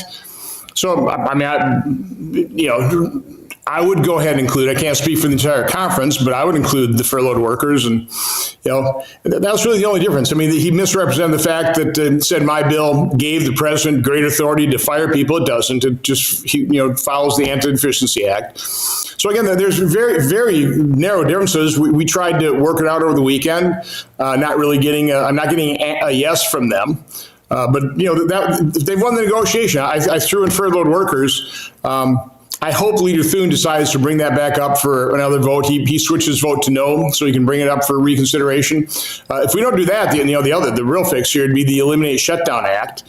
So, I mean, I would go ahead and include, I can't speak for the entire conference, but I would include the furloughed workers. And, that was really the only difference. I mean, he misrepresented the fact that said my bill gave the president great authority to fire people. It doesn't. It just, follows the Anti-Inefficiency Act. So again, there's very, very narrow differences. We tried to work it out over the weekend, not really getting, I'm not getting a yes from them. But they've won the negotiation. I threw in furloughed workers. I hope Leader Thune decides to bring that back up for another vote. He switched his vote to no, so he can bring it up for reconsideration. If we don't do that, the real fix here would be the Eliminate Shutdown Act,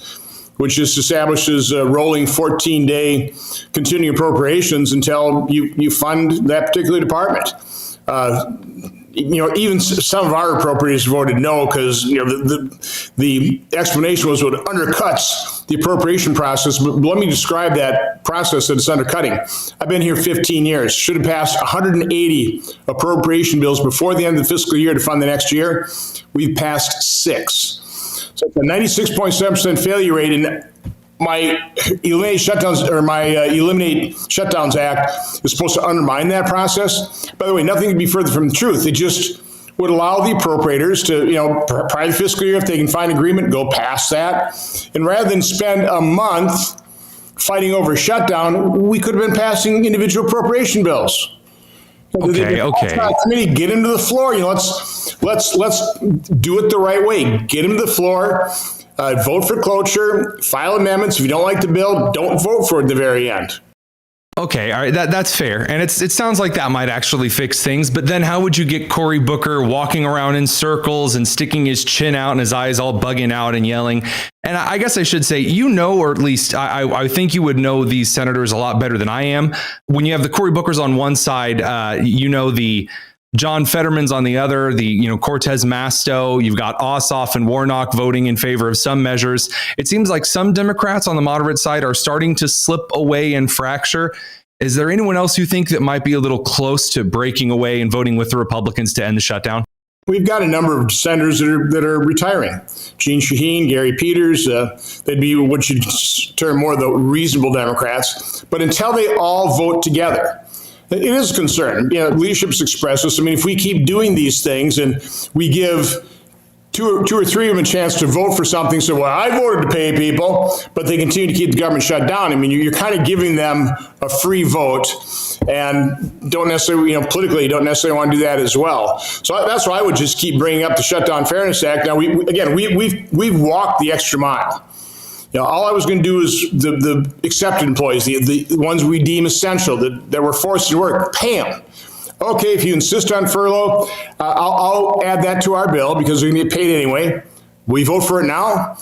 which just establishes rolling 14-day continuing appropriations until you fund that particular department. Even some of our appropriators voted no because the explanation was what undercuts the appropriation process. But let me describe that process that it's undercutting. I've been here 15 years. Should have passed 180 appropriation bills before the end of the fiscal year to fund the next year. We've passed 6. So it's a 96.7% failure rate, and my Eliminate Shutdowns Act is supposed to undermine that process. By the way, nothing could be further from the truth. It just would allow the appropriators to, prior to the fiscal year, if they can find agreement, go past that. And rather than spend a month fighting over shutdown, we could have been passing individual appropriation bills. Okay. Committee, get him to the floor. Let's do it the right way. Get him to the floor. Vote for cloture. File amendments. If you don't like the bill, don't vote for it at the very end. Okay, all right, that's fair. And it sounds like that might actually fix things, but then how would you get Cory Booker walking around in circles and sticking his chin out and his eyes all bugging out and yelling? And I guess I should say, or at least I think you would know these senators a lot better than I am. When you have the Cory Bookers on one side, the John Fetterman's on the other, Cortez Masto, you've got Ossoff and Warnock voting in favor of some measures. It seems like some Democrats on the moderate side are starting to slip away and fracture. Is there anyone else you think that might be a little close to breaking away and voting with the Republicans to end the shutdown? we've got a number of senators that are retiring. Gene Shaheen, Gary Peters, they'd be what you'd term more the reasonable Democrats. But until they all vote together, it is a concern. Leadership's expressed this. I mean, if we keep doing these things and we give two or three of them a chance to vote for something, so, well, I voted to pay people, but they continue to keep the government shut down. I mean, you're kind of giving them a free vote, and don't necessarily, politically, you don't necessarily want to do that as well. So that's why I would just keep bringing up the Shutdown Fairness Act. Now, we've walked the extra mile. All I was going to do is the accepted employees, the ones we deem essential, that were forced to work, pay them. Okay, if you insist on furlough, I'll add that to our bill because they're going to get paid anyway. We vote for it now.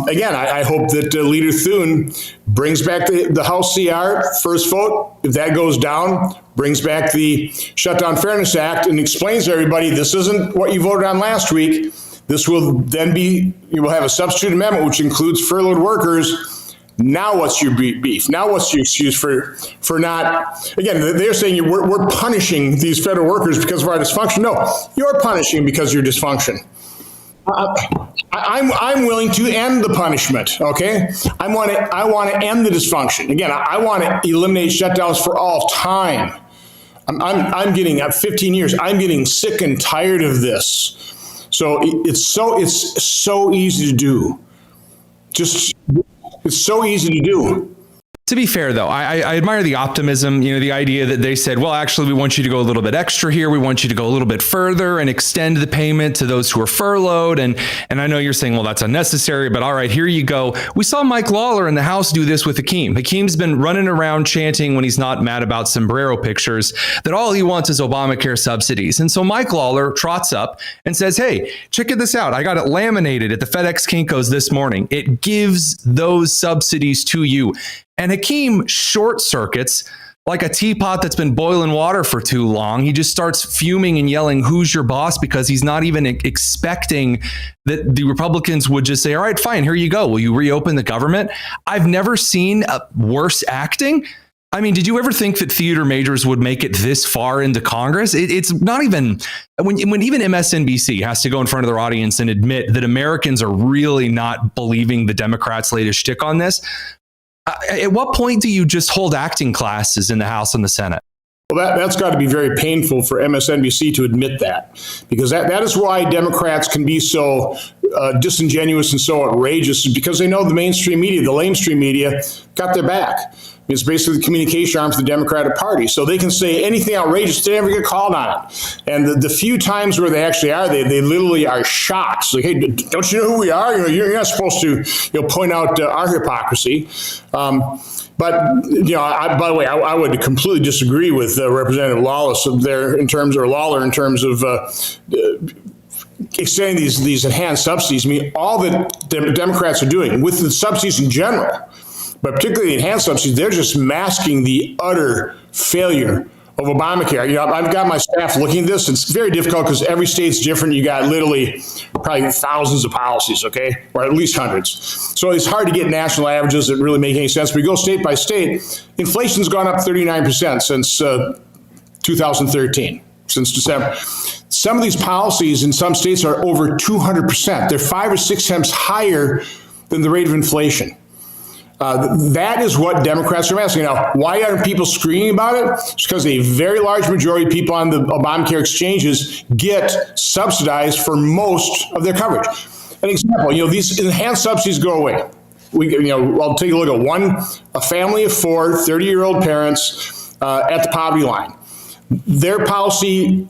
Again, I hope that Leader Thune brings back the House CR first vote. If that goes down, brings back the Shutdown Fairness Act and explains to everybody this isn't what you voted on last week. This will then be, you will have a substitute amendment which includes furloughed workers. Now what's your beef? Now what's your excuse for not, again, they're saying we're punishing these federal workers because of our dysfunction. No, you're punishing because of your dysfunction. I'm willing to end the punishment, okay? I want to end the dysfunction. Again, I want to eliminate shutdowns for all time. I'm getting, at 15 years, I'm getting sick and tired of this. So it's so easy to do. It's so easy to do. To be fair, though, I admire the optimism, the idea that they said, well, actually, we want you to go a little bit extra here. We want you to go a little bit further and extend the payment to those who are furloughed. And I know you're saying, well, that's unnecessary, but all right, here you go. We saw Mike Lawler in the House do this with Hakeem. Hakeem's been running around chanting when he's not mad about sombrero pictures that all he wants is Obamacare subsidies. And so Mike Lawler trots up and says, hey, check this out. I got it laminated at the FedEx Kinko's this morning. It gives those subsidies to you. And Hakeem short circuits like a teapot that's been boiling water for too long. He just starts fuming and yelling, who's your boss? Because he's not even expecting that the Republicans would just say, all right, fine, here you go. Will you reopen the government? I've never seen worse acting. I mean, did you ever think that theater majors would make it this far into Congress? It's not even, when even MSNBC has to go in front of their audience and admit that Americans are really not believing the Democrats' latest shtick on this. At what point do you just hold acting classes in the House and the Senate? Well, that's got to be very painful for MSNBC to admit that, because that is why Democrats can be so disingenuous and so outrageous, because they know the mainstream media, the lamestream media, got their back. It's basically the communication arm for the Democratic Party. So they can say anything outrageous, they never get called on it. And the few times where they actually are, they literally are shocked. It's like, hey, don't you know who we are? You're not supposed to point out our hypocrisy. But, by the way, I would completely disagree with Representative Lawless there in terms of extending these enhanced subsidies. I mean, all that the Democrats are doing with the subsidies in general, but particularly the enhanced subsidies, they're just masking the utter failure of Obamacare. I've got my staff looking at this. It's very difficult because every state's different. You got literally probably thousands of policies, okay, or at least hundreds. So it's hard to get national averages that really make any sense. But we go state by state. Inflation's gone up 39% since 2013, since December. Some of these policies in some states are over 200%. They're 5 or 6 times higher than the rate of inflation. That is what Democrats are asking. Now, why aren't people screaming about it? It's because a very large majority of people on the Obamacare exchanges get subsidized for most of their coverage. An example, these enhanced subsidies go away. I'll take a look at a family of 4 30-year-old parents at the poverty line. Their policy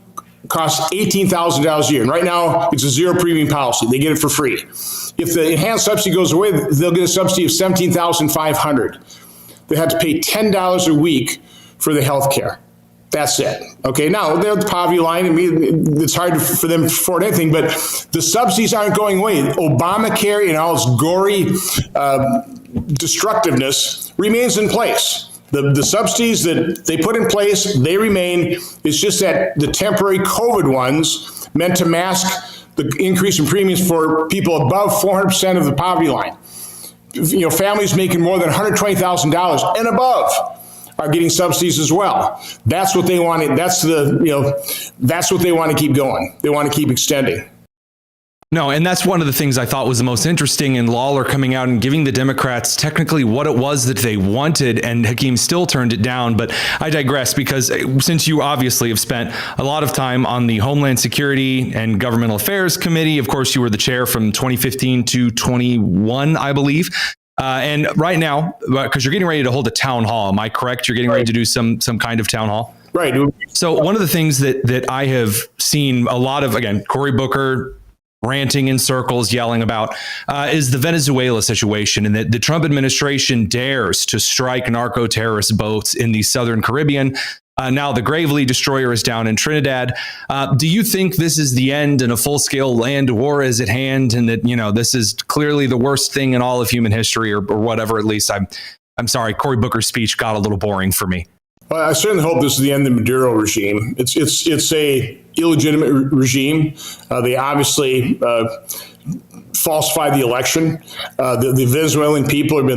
costs $18,000 a year. And right now, it's a zero premium policy. They get it for free. If the enhanced subsidy goes away, they'll get a subsidy of $17,500. They have to pay $10 a week for the health care. That's it. Okay, now they're at the poverty line. I mean, it's hard for them to afford anything, but the subsidies aren't going away. Obamacare, in all its gory destructiveness, remains in place. The subsidies that they put in place, they remain. It's just that the temporary COVID ones meant to mask the increase in premiums for people above 400% of the poverty line. Families making more than $120,000 and above are getting subsidies as well. That's what they want. That's what they want to keep going. They want to keep extending. No, and that's one of the things I thought was the most interesting, in Lawler coming out and giving the Democrats technically what it was that they wanted, and Hakeem still turned it down. But I digress, because since you obviously have spent a lot of time on the Homeland Security and Governmental Affairs Committee, of course, you were the chair from 2015 to 21, I believe. And right now, because you're getting ready to hold a town hall, am I correct? You're getting ready to do some kind of town hall? Right. So one of the things that I have seen a lot of, again, Cory Booker ranting in circles, yelling about, is the Venezuela situation, and that the Trump administration dares to strike narco-terrorist boats in the Southern Caribbean. Now the Gravely destroyer is down in Trinidad. Do you think this is the end and a full-scale land war is at hand, and that, this is clearly the worst thing in all of human history, or whatever? At least I'm sorry, Cory Booker's speech got a little boring for me. Well, I certainly hope this is the end of the Maduro regime. It's a illegitimate regime. They obviously falsified the election. The Venezuelan people have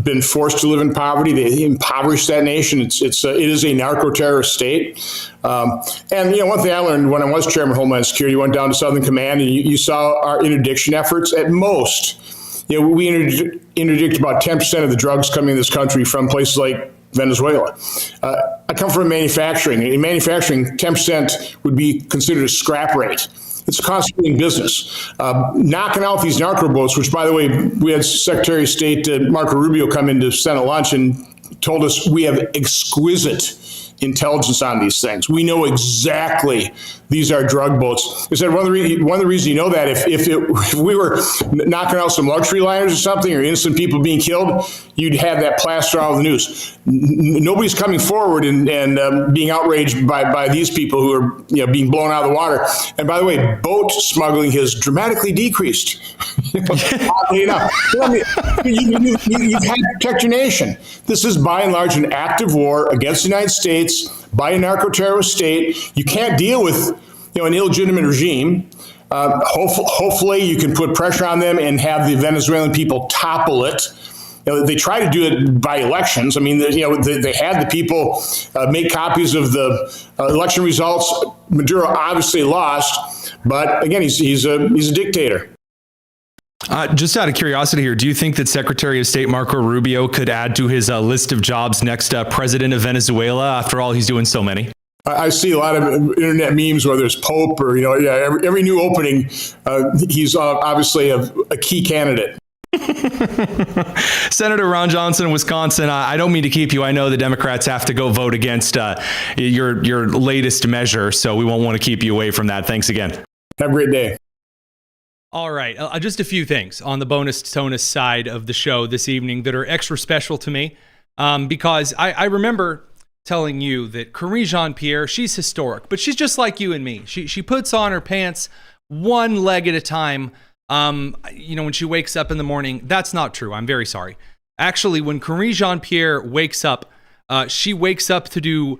been forced to live in poverty. They impoverished that nation. It is a narco-terrorist state. And one thing I learned when I was chairman of Homeland Security, went down to Southern Command, and you saw our interdiction efforts. At most, we interdict about 10% of the drugs coming in this country from places like Venezuela. I come from manufacturing. In manufacturing, 10% would be considered a scrap rate. It's a cost-cutting business. Knocking out these narco boats, which, by the way, we had Secretary of State Marco Rubio come into Senate lunch and told us we have exquisite intelligence on these things. We know exactly these are drug boats. He said one of the reasons you know that, if we were knocking out some luxury liners or something, or innocent people being killed, you'd have that plastered all over the news. Nobody's coming forward and being outraged by these people who are being blown out of the water. And by the way, boat smuggling has dramatically decreased. Oddly enough, you've had to protect your nation. This is by and large an active war against the United States by a narco-terrorist state. You can't deal with an illegitimate regime. Hopefully you can put pressure on them and have the Venezuelan people topple it. They try to do it by elections. I mean, they had the people make copies of the election results. Maduro obviously lost, but again, he's a dictator. Just out of curiosity here, do you think that Secretary of State Marco Rubio could add to his list of jobs next president of Venezuela? After all, he's doing so many. I see a lot of internet memes, whether it's Pope or, every new opening, he's obviously a key candidate. Senator Ron Johnson, Wisconsin. I don't mean to keep you. I know the Democrats have to go vote against your latest measure, so we won't want to keep you away from that. Thanks again. Have a great day. All right. Just a few things on the bonus tonus side of the show this evening that are extra special to me, because I remember telling you that Karine Jean-Pierre, she's historic, but she's just like you and me. She puts on her pants one leg at a time. When she wakes up in the morning. That's not true. I'm very sorry. Actually, when Karine Jean-Pierre wakes up, she wakes up to do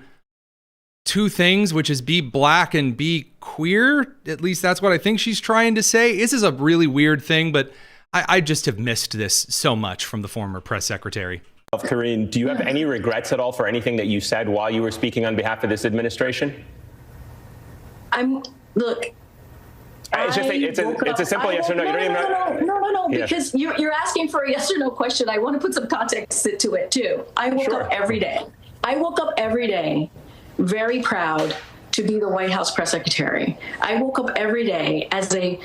two things, which is be black and be queer. At least that's what I think she's trying to say. This is a really weird thing, but I just have missed this so much from the former press secretary. Karine, do you have any regrets at all for anything that you said while you were speaking on behalf of this administration? It's a simple yes or no. You don't even know. Because you're asking for a yes or no question. I want to put some context to it too. I woke up every day. I woke up every day very proud to be the White House press secretary. I woke up every day as a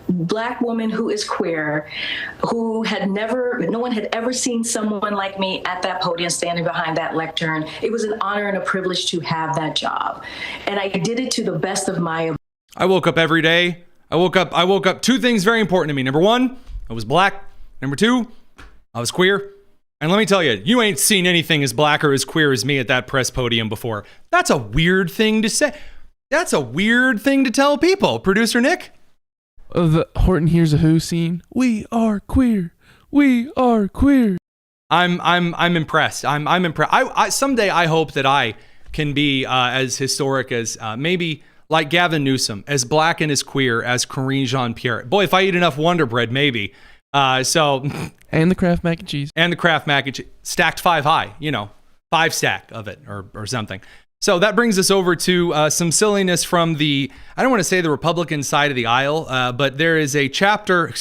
Black woman who is queer, who no one had ever seen someone like me at that podium standing behind that lectern. It was an honor and a privilege to have that job. And I did it to the best of my ability. I woke up every day. I woke up two things very important to me. Number one, I was black. Number two, I was queer. And let me tell you, you ain't seen anything as black or as queer as me at that press podium before. That's a weird thing to say. That's a weird ththing to tell people. Producer Nick? The Horton Hears a Who scene. We are queer. We are queer. I'm impressed. I'm impressed. I someday I hope that I can be as historic as maybe like Gavin Newsom, as black and as queer as Karine Jean-Pierre. Boy, if I eat enough Wonder Bread, maybe. And the Kraft mac and cheese. And the Kraft mac and cheese. Stacked 5 high, 5 stack of it or something. So that brings us over to some silliness from I don't want to say the Republican side of the aisle, but there is a chapter,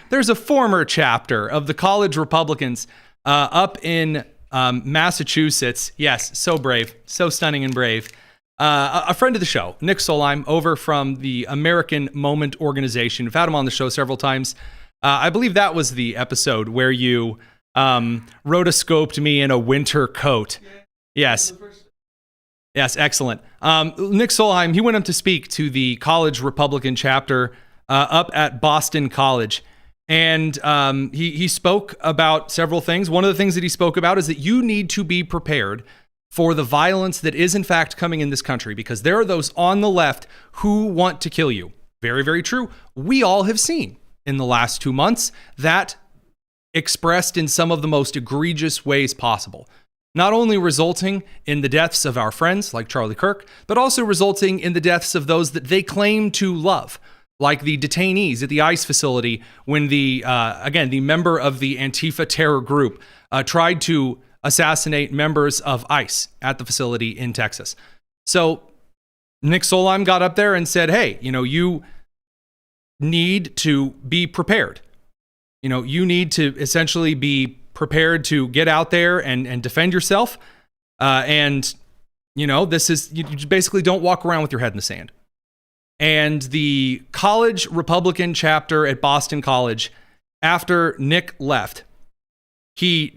there's a former chapter of the college Republicans up in Massachusetts. Yes, so brave, so stunning and brave. A friend of the show, Nick Solheim, over from the American Moment organization. We've had him on the show several times. I believe that was the episode where you rotoscoped me in a winter coat. Yes. Yes, excellent. Nick Solheim, he went up to speak to the college Republican chapter up at Boston College. And he spoke about several things. One of the things that he spoke about is that you need to be prepared for the violence that is in fact coming in this country, because there are those on the left who want to kill you. Very, very true. We all have seen in the last 2 months that expressed in some of the most egregious ways possible. Not only resulting in the deaths of our friends like Charlie Kirk, but also resulting in the deaths of those that they claim to love, like the detainees at the ICE facility when the member of the Antifa terror group tried to assassinate members of ICE at the facility in Texas. So Nick Solheim got up there and said, hey, you need to be prepared. You need to essentially be prepared to get out there and defend yourself. This is, you basically don't walk around with your head in the sand. And the college Republican chapter at Boston College, after Nick left, it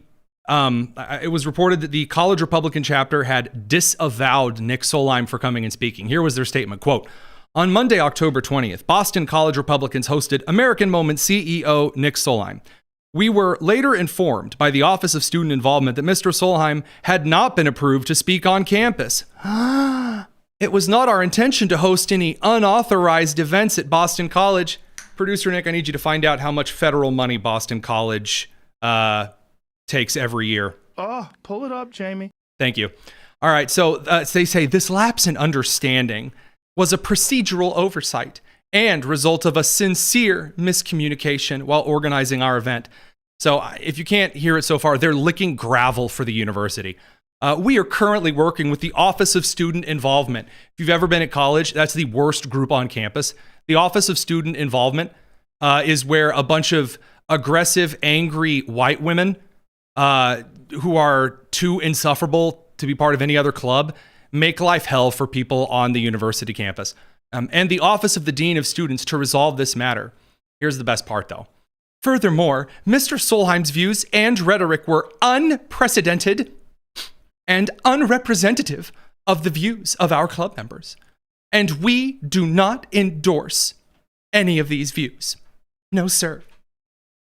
was reported that the college Republican chapter had disavowed Nick Solheim for coming and speaking. Here was their statement, quote, on Monday, October 20th, Boston College Republicans hosted American Moment CEO Nick Solheim. We were later informed by the Office of Student Involvement that Mr. Solheim had not been approved to speak on campus. It was not our intention to host any unauthorized events at Boston College. Producer Nick, I need you to find out how much federal money Boston College takes every year. Oh, pull it up, Jamie. Thank you. All right, so they say this lapse in understanding was a procedural oversight and result of a sincere miscommunication while organizing our event. So if you can't hear it so far, they're licking gravel for the university. We are currently working with the Office of Student Involvement. If you've ever been at college, that's the worst group on campus. The Office of Student Involvement is where a bunch of aggressive, angry white women who are too insufferable to be part of any other club make life hell for people on the university campus. And the Office of the Dean of Students to resolve this matter. Here's the best part, though. Furthermore, Mr. Solheim's views and rhetoric were unprecedented and unrepresentative of the views of our club members. And we do not endorse any of these views. No, sir.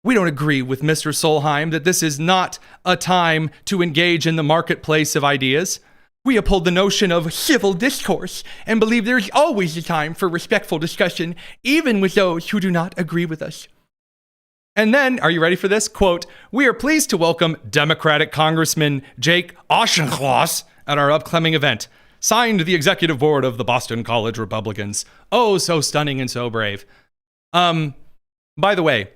We don't agree with Mr. Solheim that this is not a time to engage in the marketplace of ideas. We uphold the notion of civil discourse and believe there's always a time for respectful discussion, even with those who do not agree with us. And then, are you ready for this? Quote, we are pleased to welcome Democratic Congressman Jake Auchincloss at our upcoming event. Signed, the executive board of the Boston College Republicans. Oh, so stunning and so brave. By the way,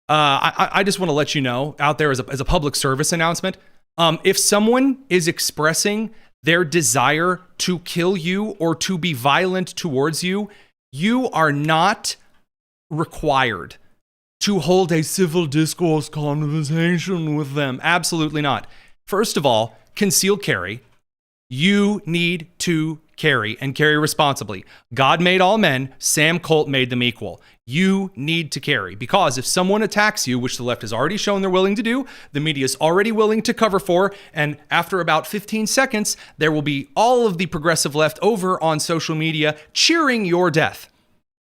I just want to let you know out there as a public service announcement, if someone is expressing their desire to kill you or to be violent towards you, you are not required to hold a civil discourse conversation with them. Absolutely not. First of all, concealed carry. You need to carry and carry responsibly. God made all men. Sam Colt made them equal. You need to carry, because if someone attacks you, which the left has already shown they're willing to do, the media is already willing to cover for, and after about 15 seconds, there will be all of the progressive left over on social media cheering your death,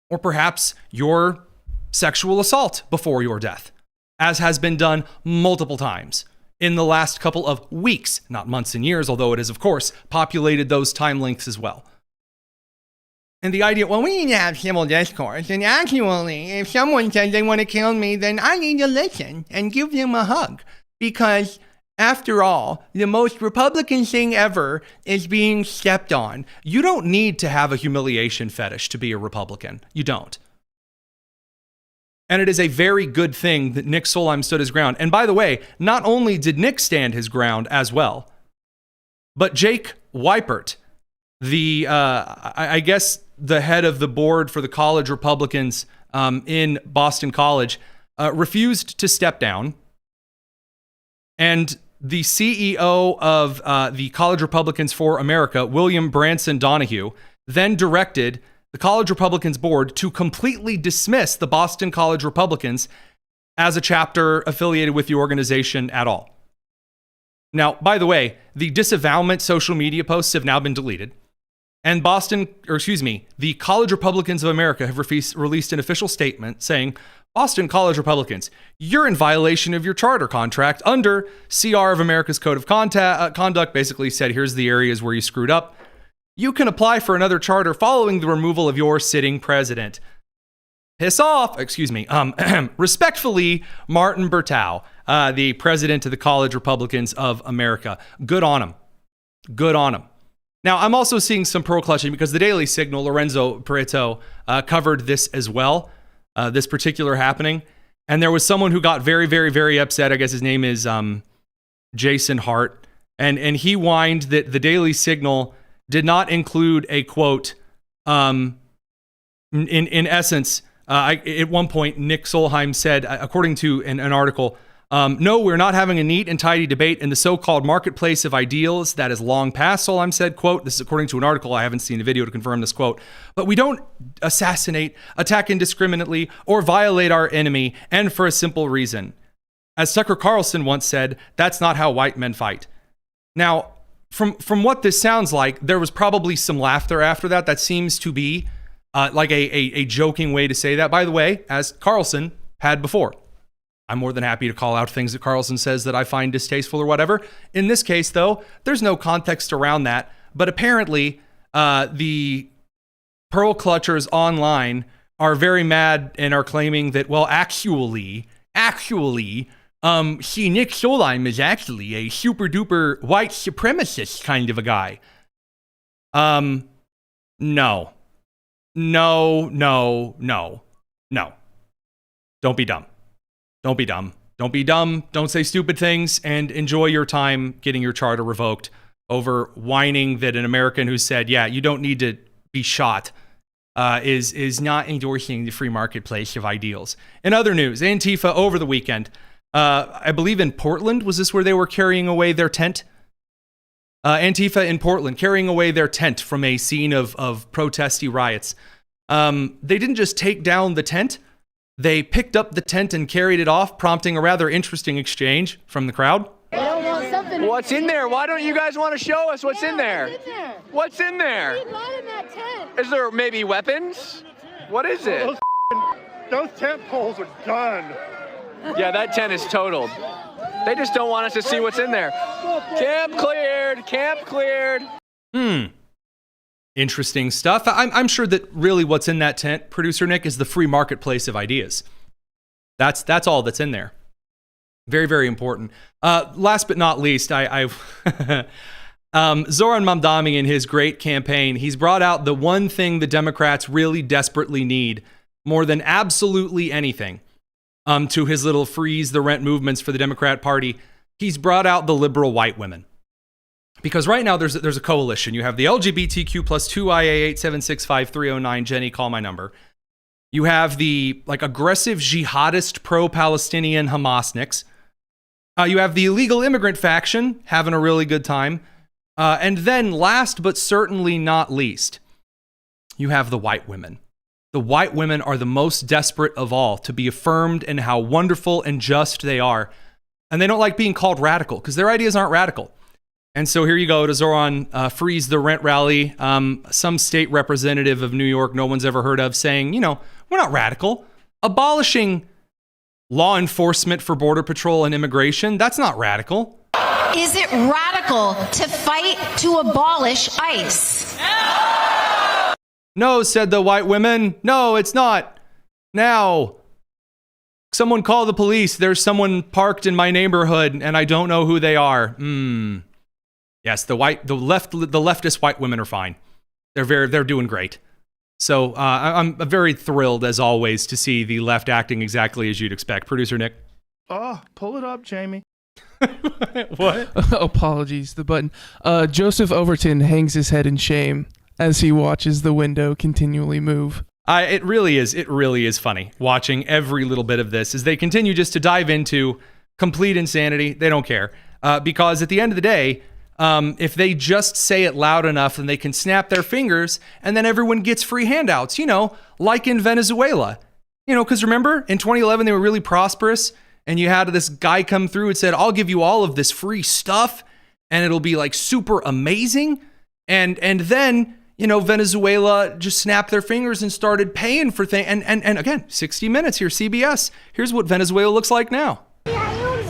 or perhaps your sexual assault before your death, as has been done multiple times in the last couple of weeks, not months and years, although it has, of course, populated those time lengths as well. And the idea, well, we need to have civil discourse, and actually, if someone says they want to kill me, then I need to listen and give them a hug, because after all, the most Republican thing ever is being stepped on. You don't need to have a humiliation fetish to be a Republican. You don't. And it is a very good thing that Nick Solheim stood his ground. And by the way, not only did Nick stand his ground as well, but Jake Weipert, I guess the head of the board for the college Republicans in Boston College, refused to step down. And the CEO of the College Republicans for America, William Branson Donahue, then directed the College Republicans board to completely dismiss the Boston College Republicans as a chapter affiliated with the organization at all. Now, by the way, the disavowment social media posts have now been deleted. And the College Republicans of America have released an official statement saying, Boston College Republicans, you're in violation of your charter contract under CR of America's Code of Conduct. Basically said, here's the areas where you screwed up. You can apply for another charter following the removal of your sitting president. Piss off, respectfully, Martin Bertau, the president of the College Republicans of America. Good on him. Good on him. Now, I'm also seeing some pearl clutching because the Daily Signal, Lorenzo Prieto, covered this as well, this particular happening. And there was someone who got very, very, very upset. I guess his name is Jason Hart. And he whined that the Daily Signal did not include a quote. In essence, at one point, Nick Solheim said, according to an article, no, we're not having a neat and tidy debate in the so-called marketplace of ideals that is long past, Solheim said, quote, this is according to an article, I haven't seen a video to confirm this quote, but we don't assassinate, attack indiscriminately, or violate our enemy, and for a simple reason. As Tucker Carlson once said, that's not how white men fight. Now, from what this sounds like, there was probably some laughter after that. That seems to be like a joking way to say that, by the way, as Carlson had before. I'm more than happy to call out things that Carlson says that I find distasteful or whatever. In this case, though, there's no context around that. But apparently, the pearl clutchers online are very mad and are claiming that, well, actually, Nick Solheim is actually a super duper white supremacist kind of a guy. No. Don't be dumb. Don't be dumb. Don't be dumb. Don't say stupid things and enjoy your time getting your charter revoked over whining that an American who said, yeah, you don't need to be shot is not endorsing the free marketplace of ideals. In other news, Antifa over the weekend, I believe in Portland, was this where they were carrying away their tent? Antifa in Portland, carrying away their tent from a scene of protesty riots. They didn't just take down the tent, they picked up the tent and carried it off, prompting a rather interesting exchange from the crowd. What's in there? Why don't you guys want to show us what's in there? What's in there? Is there maybe weapons? What is it? Those tent poles are done. Yeah, that tent is totaled. They just don't want us to see what's in there. Camp cleared. Camp cleared. Interesting stuff. I'm sure that really what's in that tent, producer Nick, is the free marketplace of ideas. That's all that's in there. Very, very important. Last but not least, Zohran Mamdani in his great campaign, he's brought out the one thing the Democrats really desperately need more than absolutely anything. To his little freeze the rent movements for the Democrat Party, he's brought out the liberal white women. Because right now there's a coalition. You have the LGBTQ plus 2IA 8765309, Jenny, call my number. You have the aggressive jihadist pro-Palestinian Hamasniks. You have the illegal immigrant faction having a really good time. And then last but certainly not least, you have the white women. The white women are the most desperate of all to be affirmed in how wonderful and just they are. And they don't like being called radical because their ideas aren't radical. And so here you go to Zohran Freeze the Rent rally. Some state representative of New York no one's ever heard of saying, we're not radical. Abolishing law enforcement for Border Patrol and immigration, that's not radical. Is it radical to fight to abolish ICE? No, said the white women. No, it's not. Now, someone call the police. There's someone parked in my neighborhood and I don't know who they are. Yes, the leftist white women are fine. They're doing great. So I'm very thrilled, as always, to see the left acting exactly as you'd expect. Producer Nick. Oh, pull it up, Jamie. What? Apologies, the button. Joseph Overton hangs his head in shame as he watches the window continually move. It really is funny watching every little bit of this as they continue just to dive into complete insanity. They don't care. Because at the end of the day, if they just say it loud enough, then they can snap their fingers and then everyone gets free handouts, like in Venezuela. Because remember, in 2011, they were really prosperous and you had this guy come through and said, I'll give you all of this free stuff and it'll be like super amazing. And then, Venezuela just snapped their fingers and started paying for things. And again, 60 Minutes here, CBS. Here's what Venezuela looks like now.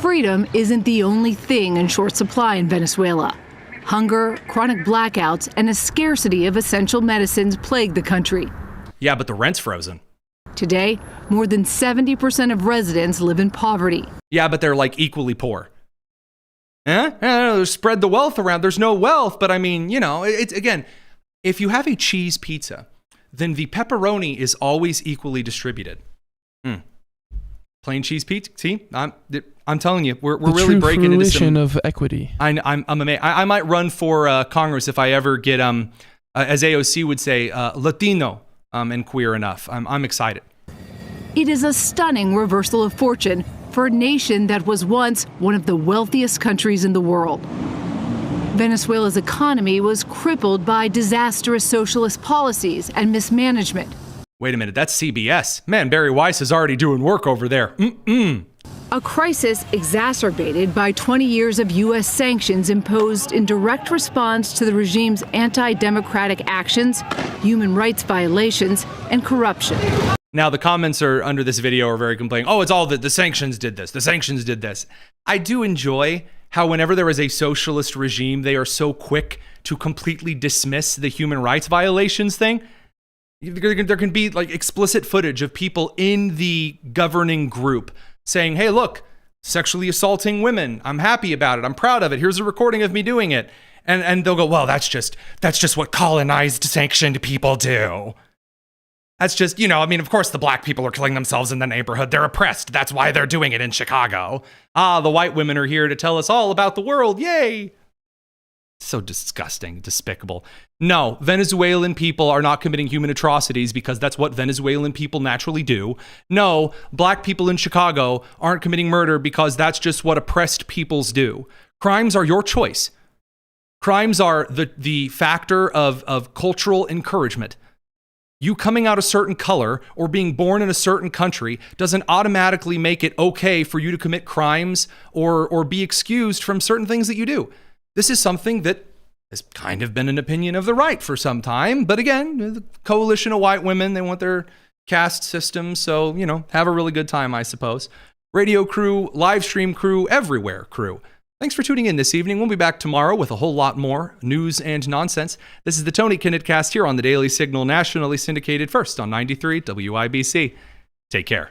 Freedom isn't the only thing in short supply in Venezuela. Hunger, chronic blackouts, and a scarcity of essential medicines plague the country. Yeah, but the rent's frozen. Today, more than 70% of residents live in poverty. Yeah, but they're like equally poor. Spread the wealth around. There's no wealth, but I mean, it's again, if you have a cheese pizza, then the pepperoni is always equally distributed. Plain cheese pizza. See, I'm telling you, we're really breaking into some of equity. I'm amazed. I might run for Congress if I ever get as AOC would say, Latino and queer enough. I'm excited. It is a stunning reversal of fortune for a nation that was once one of the wealthiest countries in the world. Venezuela's economy was crippled by disastrous socialist policies and mismanagement. Wait a minute, that's CBS. Man, Barry Weiss is already doing work over there. A crisis exacerbated by 20 years of U.S. sanctions imposed in direct response to the regime's anti-democratic actions, human rights violations, and corruption. Now, the comments under this video are very complaining. Oh, it's all the sanctions did this. The sanctions did this. I do enjoy how whenever there is a socialist regime, they are so quick to completely dismiss the human rights violations thing. There can be like explicit footage of people in the governing group saying, hey, look, sexually assaulting women. I'm happy about it. I'm proud of it. Here's a recording of me doing it. And they'll go, well, that's just what colonized, sanctioned people do. That's just, of course the black people are killing themselves in the neighborhood. They're oppressed. That's why they're doing it in Chicago. The white women are here to tell us all about the world. Yay. So disgusting, despicable. No, Venezuelan people are not committing human atrocities because that's what Venezuelan people naturally do. No, black people in Chicago aren't committing murder because that's just what oppressed peoples do. Crimes are your choice. Crimes are the factor of cultural encouragement. You coming out a certain color or being born in a certain country doesn't automatically make it okay for you to commit crimes or be excused from certain things that you do. This is something that has kind of been an opinion of the right for some time. But again, the coalition of white women, they want their caste system. So, have a really good time, I suppose. Radio crew, live stream crew, everywhere crew. Thanks for tuning in this evening. We'll be back tomorrow with a whole lot more news and nonsense. This is the Tony Kinnett Cast here on the Daily Signal, nationally syndicated first on 93 WIBC. Take care.